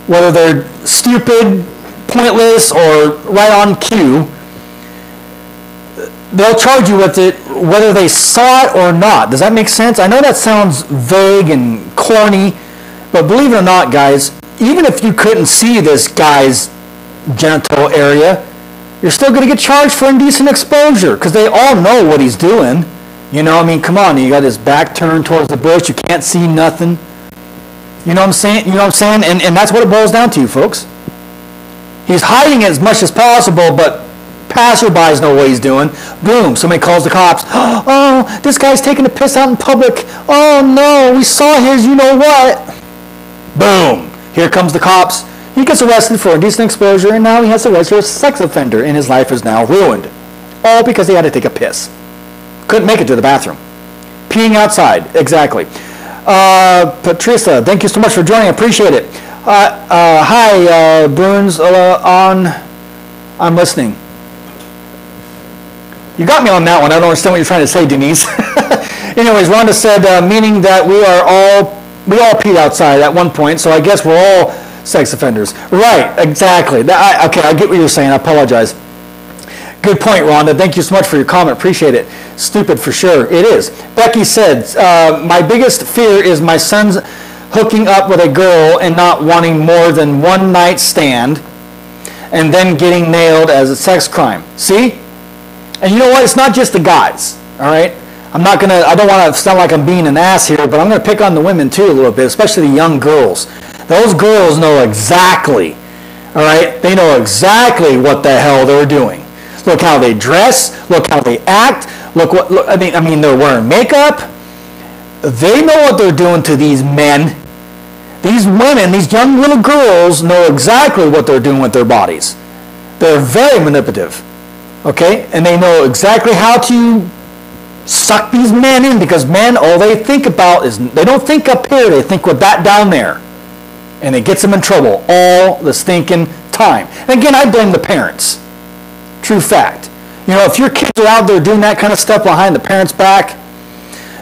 whether they're stupid, pointless, or right on cue, they'll charge you with it whether they saw it or not. Does that make sense? I know that sounds vague and corny, but believe it or not, guys, even if you couldn't see this guy's genital area, you're still going to get charged for indecent exposure because they all know what he's doing. You know, I mean, come on, you got his back turned towards the bush, you can't see nothing. You know what I'm saying? You know what I'm saying? And that's what it boils down to, folks. He's hiding it as much as possible, but passerbys know what he's doing. Boom, somebody calls the cops. Oh, this guy's taking a piss out in public. Oh no, we saw his you know what. Boom, here comes the cops. He gets arrested for indecent exposure, and now he has to register as a sex offender, and his life is now ruined. All because he had to take a piss. Couldn't make it to the bathroom. Peeing outside, exactly. Patricia, thank you so much for joining. I appreciate it. Hi, Burns, I'm listening. You got me on that one. I don't understand what you're trying to say, Denise. Anyways, Rhonda said, meaning that we all peed outside at one point, so I guess we're all sex offenders. Right, exactly. Okay, I get what you're saying. I apologize. Good point, Rhonda. Thank you so much for your comment. Appreciate it. Stupid for sure. It is. Becky said, my biggest fear is my son's hooking up with a girl and not wanting more than one night stand and then getting nailed as a sex crime. See? And you know what? It's not just the guys. All right? I don't want to sound like I'm being an ass here, but I'm going to pick on the women too a little bit, especially the young girls. Those girls know exactly, all right? They know exactly what the hell they're doing. Look how they dress. Look how they act. Look, I mean, they're wearing makeup. They know what they're doing to these men. These women, these young little girls know exactly what they're doing with their bodies. They're very manipulative, okay? And they know exactly how to suck these men in, because men, all they think about is, they don't think up here, they think with that down there. And it gets them in trouble all the stinking time. And again, I blame the parents. True fact. You know, if your kids are out there doing that kind of stuff behind the parents' back,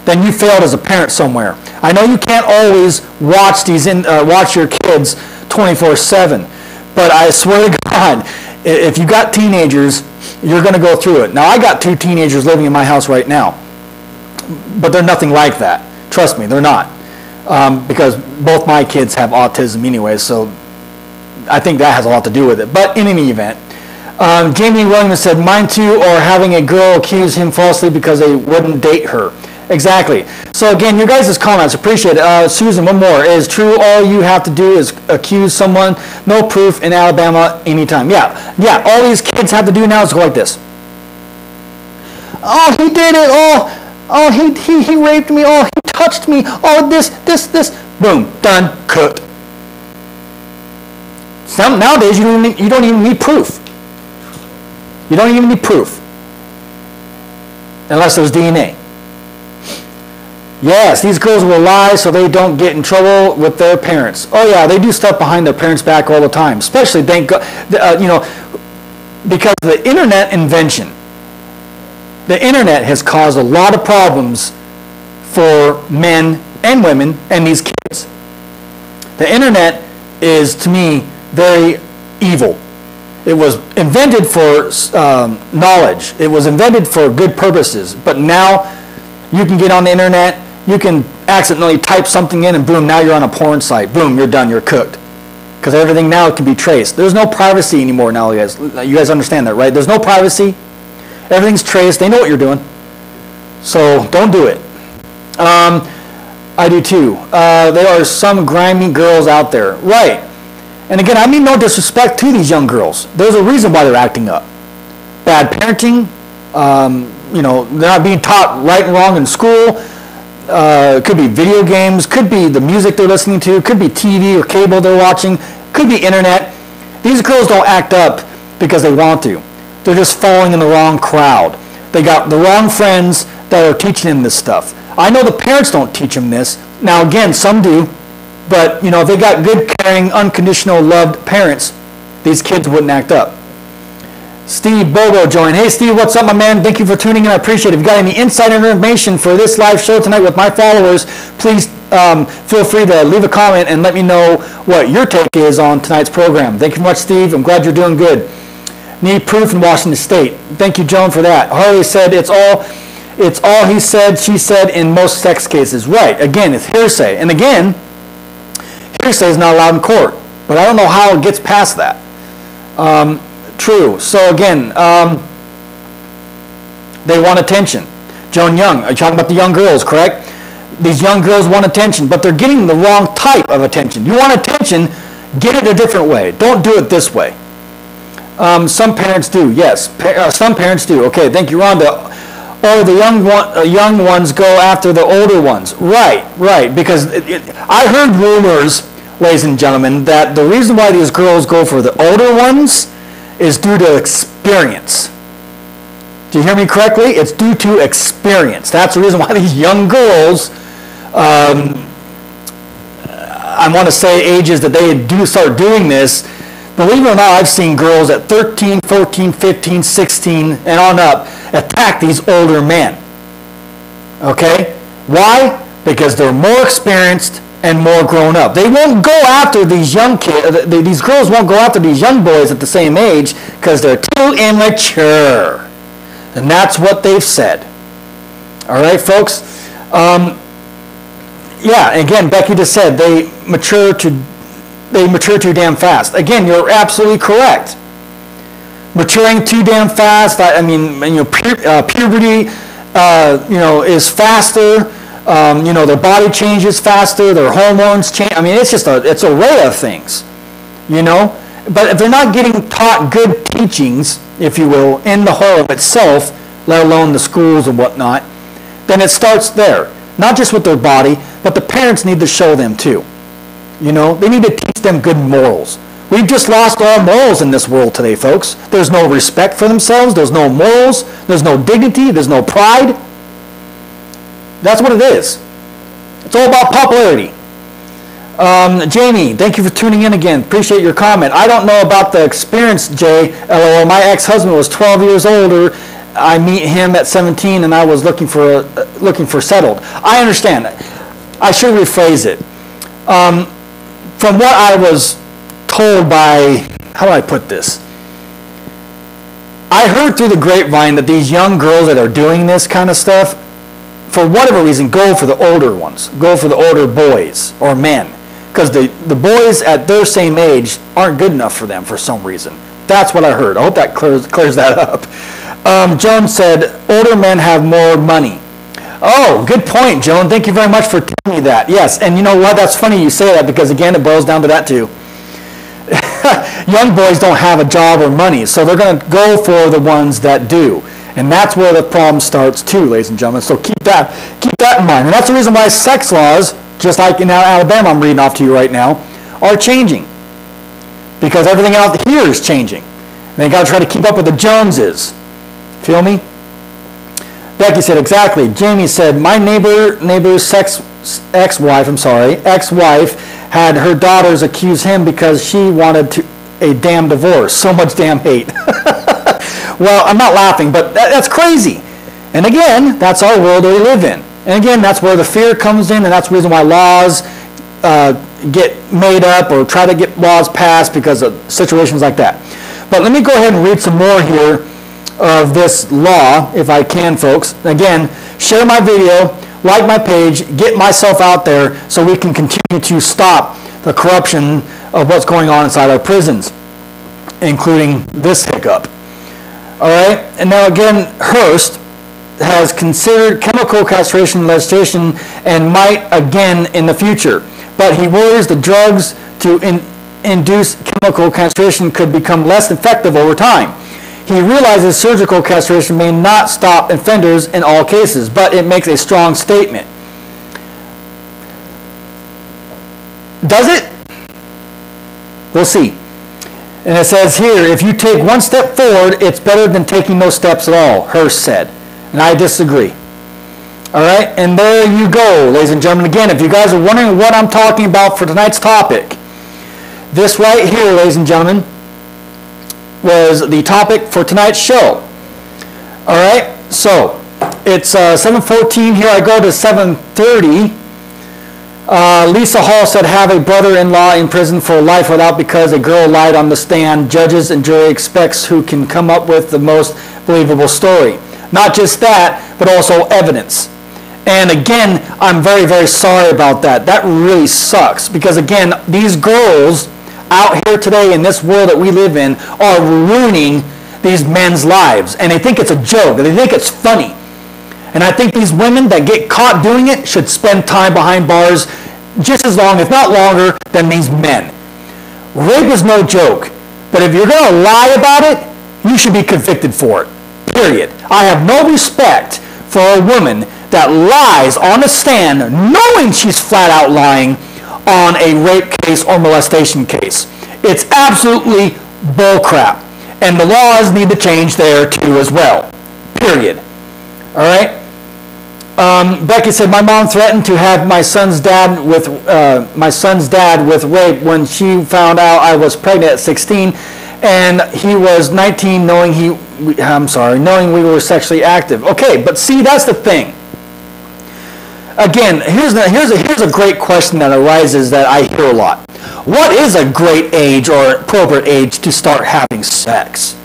then you failed as a parent somewhere. I know you can't always watch watch your kids 24/7, but I swear to God, if you got teenagers, you're going to go through it. Now, I got 2 teenagers living in my house right now, but they're nothing like that. Trust me, they're not, because both my kids have autism anyway, so I think that has a lot to do with it. But in any event, Jamie Williams said, mine too, or having a girl accuse him falsely because they wouldn't date her. Exactly. So again, your guys' comments, appreciate it. Susan, one more. Is true all you have to do is accuse someone, no proof in Alabama anytime. Yeah, all these kids have to do now is go like this. Oh, he did it. Oh, he raped me. Oh, he touched me. Oh, this. Boom, done, cooked. Nowadays, you don't even need proof. You don't even need proof. Unless there's DNA. Yes, these girls will lie so they don't get in trouble with their parents. Oh yeah, they do stuff behind their parents' back all the time. Especially, thank God, because of the internet invention. The internet has caused a lot of problems for men and women and these kids. The internet is, to me, very evil. It was invented for knowledge. It was invented for good purposes. But now you can get on the internet, you can accidentally type something in, and boom, now you're on a porn site. Boom, you're done, you're cooked. Because everything now can be traced. There's no privacy anymore now, you guys. You guys understand that, right? There's no privacy. Everything's traced. They know what you're doing. So don't do it. I do too. There are some grimy girls out there. Right. And again, I mean no disrespect to these young girls. There's a reason why they're acting up. Bad parenting. They're not being taught right and wrong in school. It could be video games. Could be the music they're listening to. Could be TV or cable they're watching. Could be internet. These girls don't act up because they want to. They're just falling in the wrong crowd. They got the wrong friends that are teaching them this stuff. I know the parents don't teach them this. Now again, some do, but if they got good, caring, unconditional, loved parents, these kids wouldn't act up. Steve Bobo joined. Hey Steve, what's up my man? Thank you for tuning in. I appreciate it. If you got any insider information for this live show tonight with my followers, please feel free to leave a comment and let me know what your take is on tonight's program. Thank you very much, Steve. I'm glad you're doing good. Need proof in Washington State. Thank you, Joan, for that. Harley said it's all he said, she said in most sex cases. Right. Again, it's hearsay. And again, hearsay is not allowed in court. But I don't know how it gets past that. True. So again, they want attention. Joan Young, are you talking about the young girls, correct? These young girls want attention, but they're getting the wrong type of attention. You want attention, get it a different way. Don't do it this way. Some parents do, yes. Some parents do. Okay, thank you, Rhonda. Or the young ones go after the older ones. Right. Because I heard rumors, ladies and gentlemen, that the reason why these girls go for the older ones is due to experience. Do you hear me correctly? It's due to experience. That's the reason why these young girls, I want to say ages that they do start doing this. Believe it or not, I've seen girls at 13, 14, 15, 16, and on up attack these older men. Okay? Why? Because they're more experienced and more grown up. They won't go after these young kids. These girls won't go after these young boys at the same age because they're too immature. And that's what they've said. All right, folks? Yeah, again, Becky just said they mature too damn fast. Again, you're absolutely correct. Maturing too damn fast. Puberty, is faster. Their body changes faster. Their hormones change. It's an array of things. But if they're not getting taught good teachings, if you will, in the home itself, let alone the schools and whatnot, then it starts there. Not just with their body, but the parents need to show them too. They need to teach them good morals. We've just lost all morals in this world today, folks. There's no respect for themselves. There's no morals. There's no dignity. There's no pride. That's what it is. It's all about popularity. Jamie, thank you for tuning in again. Appreciate your comment. I don't know about the experience, Jay. LOL. My ex-husband was 12 years older. I meet him at 17, and I was looking for settled. I understand. I should rephrase it. From what I was told by, how do I put this? I heard through the grapevine that these young girls that are doing this kind of stuff, for whatever reason, go for the older ones. Go for the older boys or men. Because the boys at their same age aren't good enough for them for some reason. That's what I heard. I hope that clears that up. Joan said, older men have more money. Oh, good point, Joan. Thank you very much for telling me that. Yes, and you know what? That's funny you say that because, again, it boils down to that too. Young boys don't have a job or money, so they're going to go for the ones that do. And that's where the problem starts too, ladies and gentlemen. So keep that in mind. And that's the reason why sex laws, just like in Alabama I'm reading off to you right now, are changing. Because everything out here is changing. And they got to try to keep up with the Joneses. Feel me? Becky said, exactly. Jamie said, my neighbor's ex-wife had her daughters accuse him because she wanted a damn divorce. So much damn hate. Well, I'm not laughing, but that's crazy. And again, that's our world that we live in. And again, that's where the fear comes in, and that's the reason why laws get made up or try to get laws passed because of situations like that. But let me go ahead and read some more here of this law, if I can, folks. Again, share my video, like my page, get myself out there so we can continue to stop the corruption of what's going on inside our prisons, including this hiccup. All right, and now again, Hearst has considered chemical castration legislation and might again in the future, but he worries the drugs to induce chemical castration could become less effective over time. He realizes surgical castration may not stop offenders in all cases, but it makes a strong statement. Does it? We'll see. And it says here, if you take one step forward, it's better than taking no steps at all, Hirsch said. And I disagree. All right, and there you go, ladies and gentlemen. Again, if you guys are wondering what I'm talking about for tonight's topic, this right here, ladies and gentlemen, was the topic for tonight's show. All right, so it's 7:14 here. I go to 7:30. Lisa Hall said, have a brother-in-law in prison for life without because a girl lied on the stand. Judges and jury expects who can come up with the most believable story. Not just that, but also evidence. And again, I'm very, very sorry about that. That really sucks because, again, these girls out here today in this world that we live in are ruining these men's lives. And they think it's a joke. They think it's funny. And I think these women that get caught doing it should spend time behind bars just as long, if not longer, than these men. Rape is no joke. But if you're going to lie about it, you should be convicted for it. Period. I have no respect for a woman that lies on a stand knowing she's flat out lying on a rape case or molestation case. It's absolutely bullcrap. And the laws need to change there too as well. Period. All right? Becky said, my mom threatened to have my son's dad with rape when she found out I was pregnant at 16 and he was 19 knowing we were sexually active. Okay, but see, that's the thing. Again, here's a great question that arises that I hear a lot. What is a great age or appropriate age to start having sex?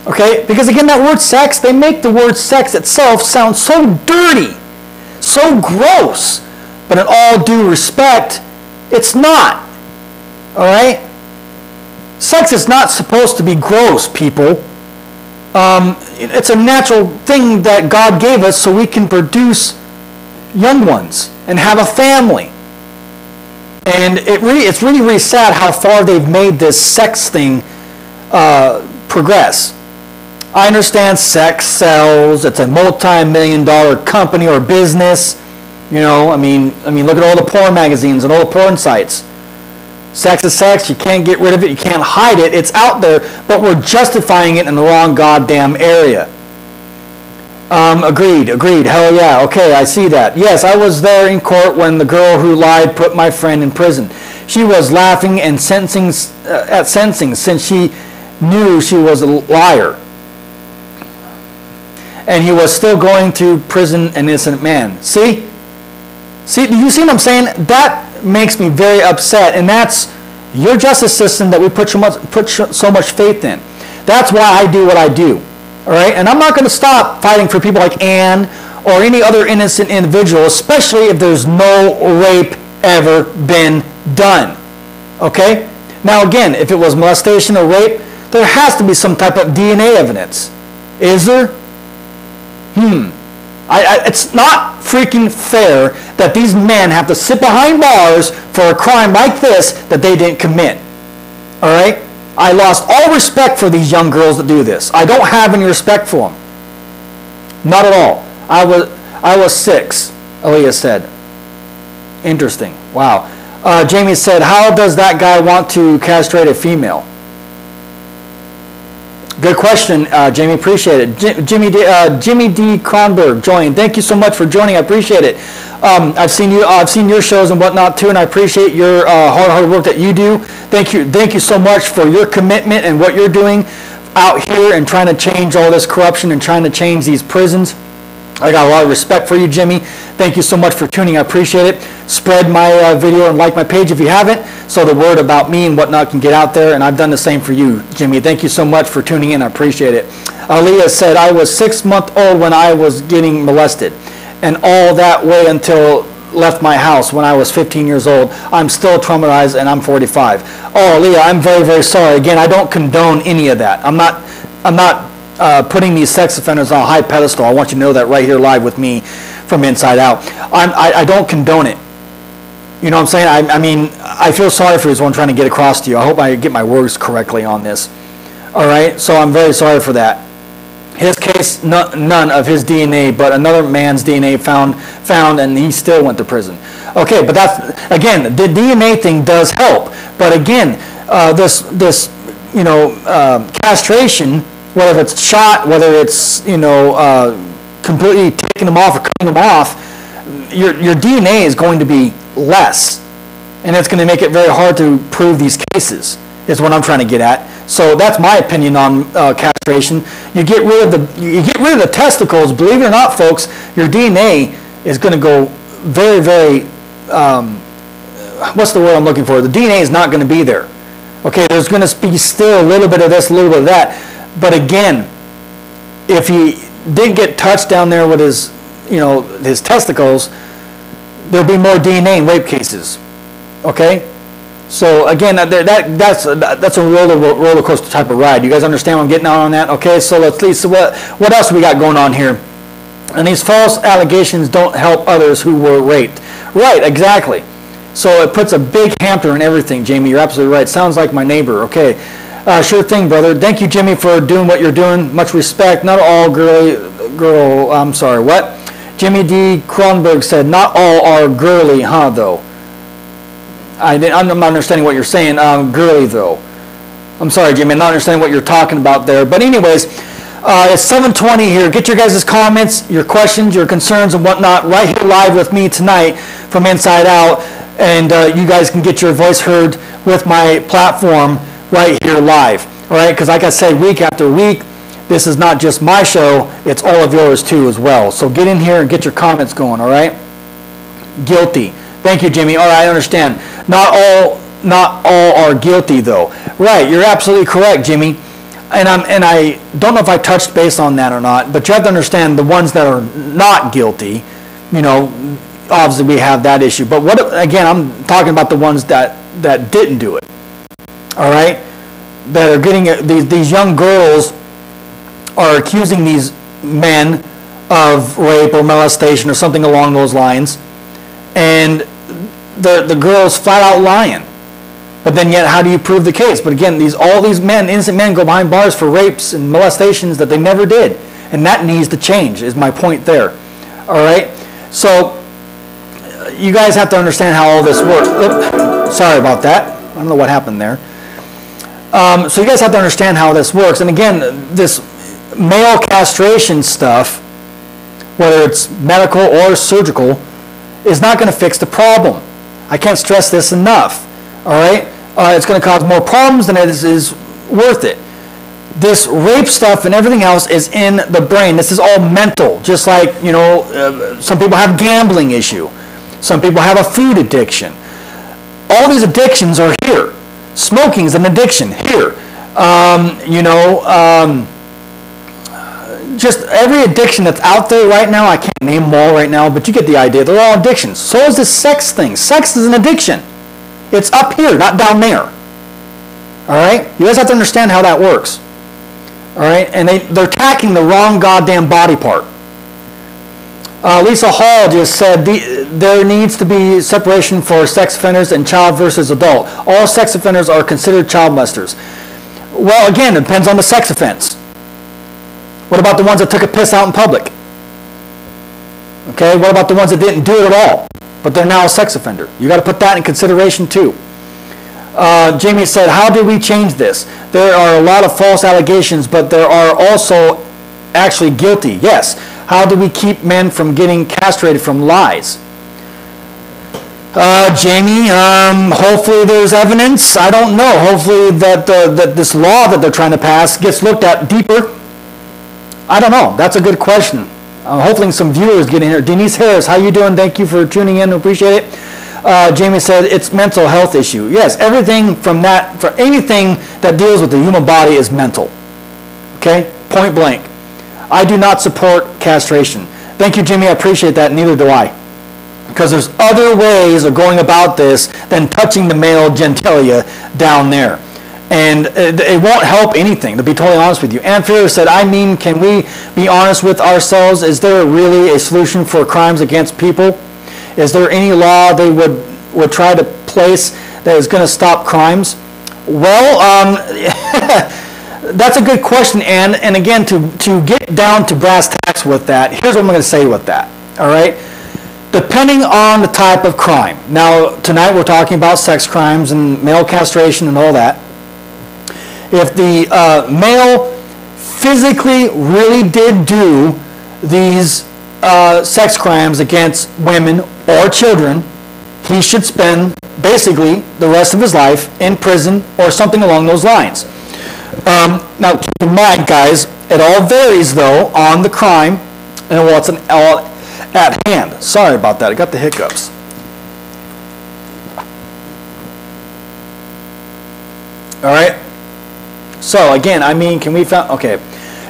Okay, because again, that word sex, they make the word sex itself sound so dirty, so gross. But in all due respect, it's not. All right? Sex is not supposed to be gross, people. It's a natural thing that God gave us so we can produce young ones and have a family. And it's really, really sad how far they've made this sex thing progress. I understand sex sells. It's a multi-million-dollar company or business. You know, I mean, look at all the porn magazines and all the porn sites. Sex is sex. You can't get rid of it. You can't hide it. It's out there, but we're justifying it in the wrong goddamn area. Agreed. Hell yeah. Okay, I see that. Yes, I was there in court when the girl who lied put my friend in prison. She was laughing and sentencing since she knew she was a liar. And he was still going to prison, an innocent man. See? Do you see what I'm saying? That makes me very upset, and that's your justice system that we put so much faith in. That's why I do what I do. All right? And I'm not going to stop fighting for people like Ann or any other innocent individual, especially if there's no rape ever been done. Okay? Now again, if it was molestation or rape, there has to be some type of DNA evidence. Is there? It's not freaking fair that these men have to sit behind bars for a crime like this that they didn't commit. All right? I lost all respect for these young girls that do this. I don't have any respect for them. Not at all. I was 6, Aaliyah said. Interesting. Wow. Jamie said, how does that guy want to castrate a female? Good question, Jamie. Appreciate it. Jimmy D. Kronberg joined. Thank you so much for joining. I appreciate it. I've seen your shows and whatnot too, and I appreciate your hard work that you do. Thank you so much for your commitment and what you're doing out here and trying to change all this corruption and trying to change these prisons. I got a lot of respect for you, Jimmy. Thank you so much for tuning. I appreciate it. Spread my video and like my page if you haven't, so the word about me and whatnot can get out there. And I've done the same for you, Jimmy. Thank you so much for tuning in. I appreciate it. Aaliyah said, I was 6 months old when I was getting molested, and all that way until left my house when I was 15 years old. I'm still traumatized, and I'm 45. Oh, Aaliyah, I'm very, very sorry. Again, I don't condone any of that. I'm not putting these sex offenders on a high pedestal. I want you to know that right here live with me from Inside Out. I don't condone it. You know what I'm saying? I mean, I feel sorry for you is what I'm trying to get across to you. I hope I get my words correctly on this. All right? So I'm very sorry for that. His case, none of his DNA, but another man's DNA found, and he still went to prison. Okay, but that's, again, the DNA thing does help. But again, this castration, whether it's shot, whether it's, completely taking them off or cutting them off, your DNA is going to be less. And it's going to make it very hard to prove these cases, is what I'm trying to get at. So that's my opinion on castration. You get rid of the testicles. Believe it or not, folks, your DNA is going to go very, very, what's the word I'm looking for? The DNA is not going to be there. Okay, there's going to be still a little bit of this, a little bit of that. But again, if he did get touched down there with his, his testicles, there'll be more DNA in rape cases. Okay? So again, that's a roller coaster type of ride. You guys understand what I'm getting on that? Okay, so let's see. So what else we got going on here? And these false allegations don't help others who were raped. Right, exactly. So it puts a big hamper in everything, Jamie. You're absolutely right. Sounds like my neighbor. Okay. Sure thing, brother. Thank you, Jimmy, for doing what you're doing. Much respect. Not all I'm sorry, what? Jimmy D. Kronberg said, not all are girly, huh, though? I'm not understanding what you're saying. Girly, though. I'm sorry, Jimmy. I'm not understanding what you're talking about there. But anyways, it's 7:20 here. Get your guys' comments, your questions, your concerns, and whatnot right here live with me tonight from Inside Out. And you guys can get your voice heard with my platform right here live. All right? Because like I said, week after week, this is not just my show. It's all of yours, too, as well. So get in here and get your comments going, all right? Guilty. Thank you, Jimmy. All right, I understand. Not all are guilty, though. Right, you're absolutely correct, Jimmy. And I don't know if I touched base on that or not, but you have to understand the ones that are not guilty, obviously we have that issue. But again, I'm talking about the ones that didn't do it. All right? That are getting these young girls are accusing these men of rape or molestation or something along those lines. And the girl's flat out lying. But then yet, how do you prove the case? But again, all these men, innocent men, go behind bars for rapes and molestations that they never did. And that needs to change, is my point there. All right? So, you guys have to understand how all this works. Oops, sorry about that. I don't know what happened there. So you guys have to understand how this works. And again, this male castration stuff, whether it's medical or surgical, is not going to fix the problem. I can't stress this enough. All right? It's going to cause more problems than it is worth it. This rape stuff and everything else is in the brain. This is all mental. Just like, some people have gambling issue. Some people have a food addiction. All these addictions are here. Smoking is an addiction here. Just every addiction that's out there right now, I can't name them all right now, but you get the idea. They're all addictions. So is this sex thing. Sex is an addiction. It's up here, not down there. All right? You guys have to understand how that works. All right? And they're attacking the wrong goddamn body part. Lisa Hall just said there needs to be separation for sex offenders and child versus adult. All sex offenders are considered child molesters. Well, again, it depends on the sex offense. What about the ones that took a piss out in public? Okay, what about the ones that didn't do it at all, but they're now a sex offender? You got to put that in consideration too. Jamie said, how do we change this? There are a lot of false allegations, but there are also actually guilty. Yes. How do we keep men from getting castrated from lies? Jamie, hopefully there's evidence. I don't know. Hopefully that this law that they're trying to pass gets looked at deeper. I don't know. That's a good question. Hopefully some viewers get in here. Denise Harris, how you doing? Thank you for tuning in. Appreciate it. Jamie said it's mental health issue. Yes, everything from that, for anything that deals with the human body is mental. Okay? Point blank. I do not support castration. Thank you, Jimmy. I appreciate that. Neither do I. Because there's other ways of going about this than touching the male genitalia down there. And it won't help anything, to be totally honest with you. Ann Fear said, can we be honest with ourselves? Is there really a solution for crimes against people? Is there any law they would try to place that is going to stop crimes? Well, that's a good question, Ann. And again, to get down to brass tacks with that, here's what I'm going to say with that. All right? Depending on the type of crime. Now, tonight we're talking about sex crimes and male castration and all that. If the male physically really did do these sex crimes against women or children, he should spend basically the rest of his life in prison or something along those lines. Now, keep in mind, guys, it all varies, though, on the crime and what's all at hand. Sorry about that. I got the hiccups. All right. So, again, I mean, can we find... Okay.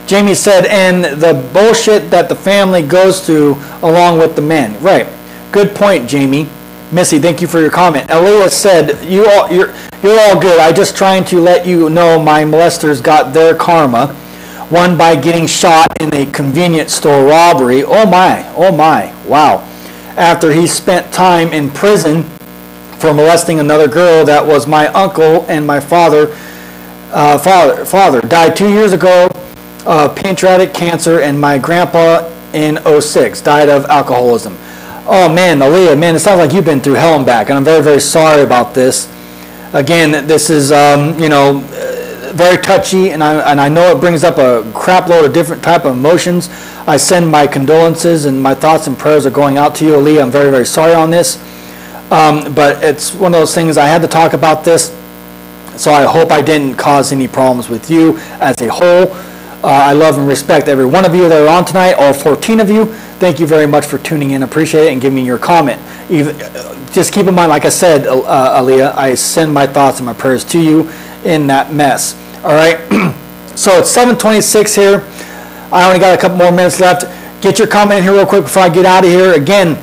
Jamie said, and the bullshit that the family goes through along with the men. Right. Good point, Jamie. Missy, thank you for your comment. Aaliyah said, you're all good. I just trying to let you know my molesters got their karma. One by getting shot in a convenience store robbery. Oh my, wow. After he spent time in prison for molesting another girl that was my uncle and my father died 2 years ago of pancreatic cancer, and my grandpa in 2006 died of alcoholism. Oh man, Aaliyah, man, it sounds like you've been through hell and back, and I'm very, very sorry about this. Again, this is, very touchy, and I know it brings up a crap load of different type of emotions. I send my condolences, and my thoughts and prayers are going out to you, Aaliyah. I'm very, very sorry on this. But it's one of those things, I had to talk about this, so I hope I didn't cause any problems with you as a whole. I love and respect every one of you that are on tonight, all 14 of you. Thank you very much for tuning in. Appreciate it, and giving me your comment. Just keep in mind, like I said, Aaliyah, I send my thoughts and my prayers to you in that mess. All right? So it's 7:26 here. I only got a couple more minutes left. Get your comment in here real quick before I get out of here. Again,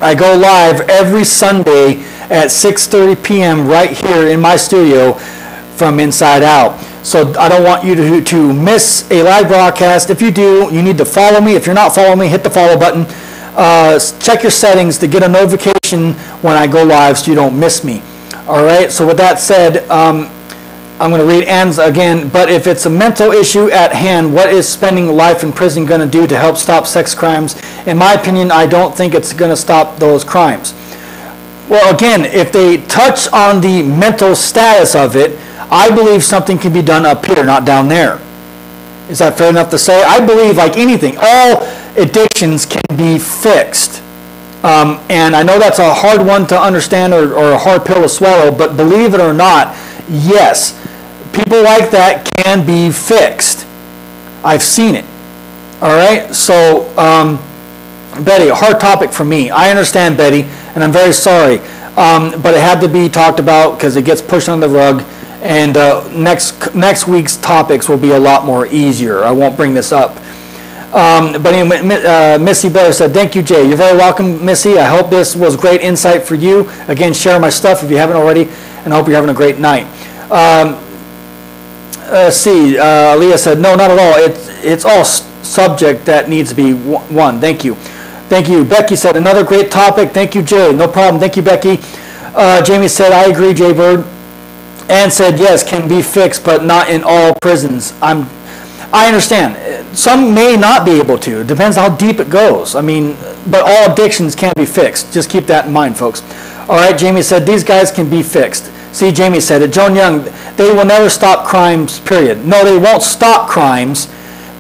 I go live every Sunday at 6:30 p.m. right here in my studio from Inside Out. So I don't want you to miss a live broadcast. If you do, you need to follow me. If you're not following me, hit the follow button. Check your settings to get a notification when I go live so you don't miss me. All right, so with that said, I'm going to read Ann's again. But if it's a mental issue at hand, what is spending life in prison going to do to help stop sex crimes? In my opinion, I don't think it's going to stop those crimes. Well, again, if they touch on the mental status of it, I believe something can be done up here, not down there. Is that fair enough to say? I believe, like anything, all addictions can be fixed. And I know that's a hard one to understand or a hard pill to swallow, but believe it or not, yes, people like that can be fixed. I've seen it. All right? So, Betty, a hard topic for me. I understand, Betty, and I'm very sorry. But it had to be talked about because it gets pushed under the rug. And next week's topics will be a lot more easier. I won't bring this up. But anyway, Missy Bear said, thank you, Jay. You're very welcome, Missy. I hope this was great insight for you. Again, share my stuff if you haven't already, and I hope you're having a great night. Let's see. Leah said, no, not at all. It's all subject that needs to be one. Thank you. Thank you. Becky said, another great topic. Thank you, Jay. No problem. Thank you, Becky. Jamie said, I agree, Jay Bird. And said, yes, can be fixed, but not in all prisons. I understand. Some may not be able to. It depends how deep it goes. I mean, but all addictions can be fixed. Just keep that in mind, folks. All right, Jamie said, these guys can be fixed. See, Jamie said it. Joan Young, they will never stop crimes, period. No, they won't stop crimes,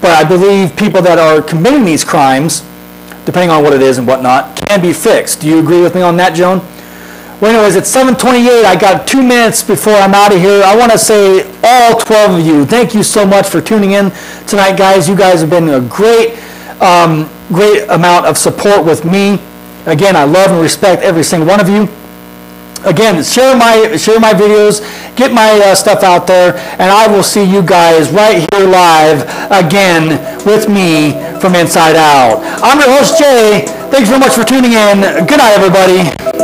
but I believe people that are committing these crimes, depending on what it is and whatnot, can be fixed. Do you agree with me on that, Joan? Well, anyways, it's 7:28. I got 2 minutes before I'm out of here. I want to say all 12 of you, thank you so much for tuning in tonight, guys. You guys have been a great amount of support with me. Again, I love and respect every single one of you. Again, share my videos, get my stuff out there, and I will see you guys right here live again with me from Inside Out. I'm your host, Jay. Thanks very much for tuning in. Good night, everybody.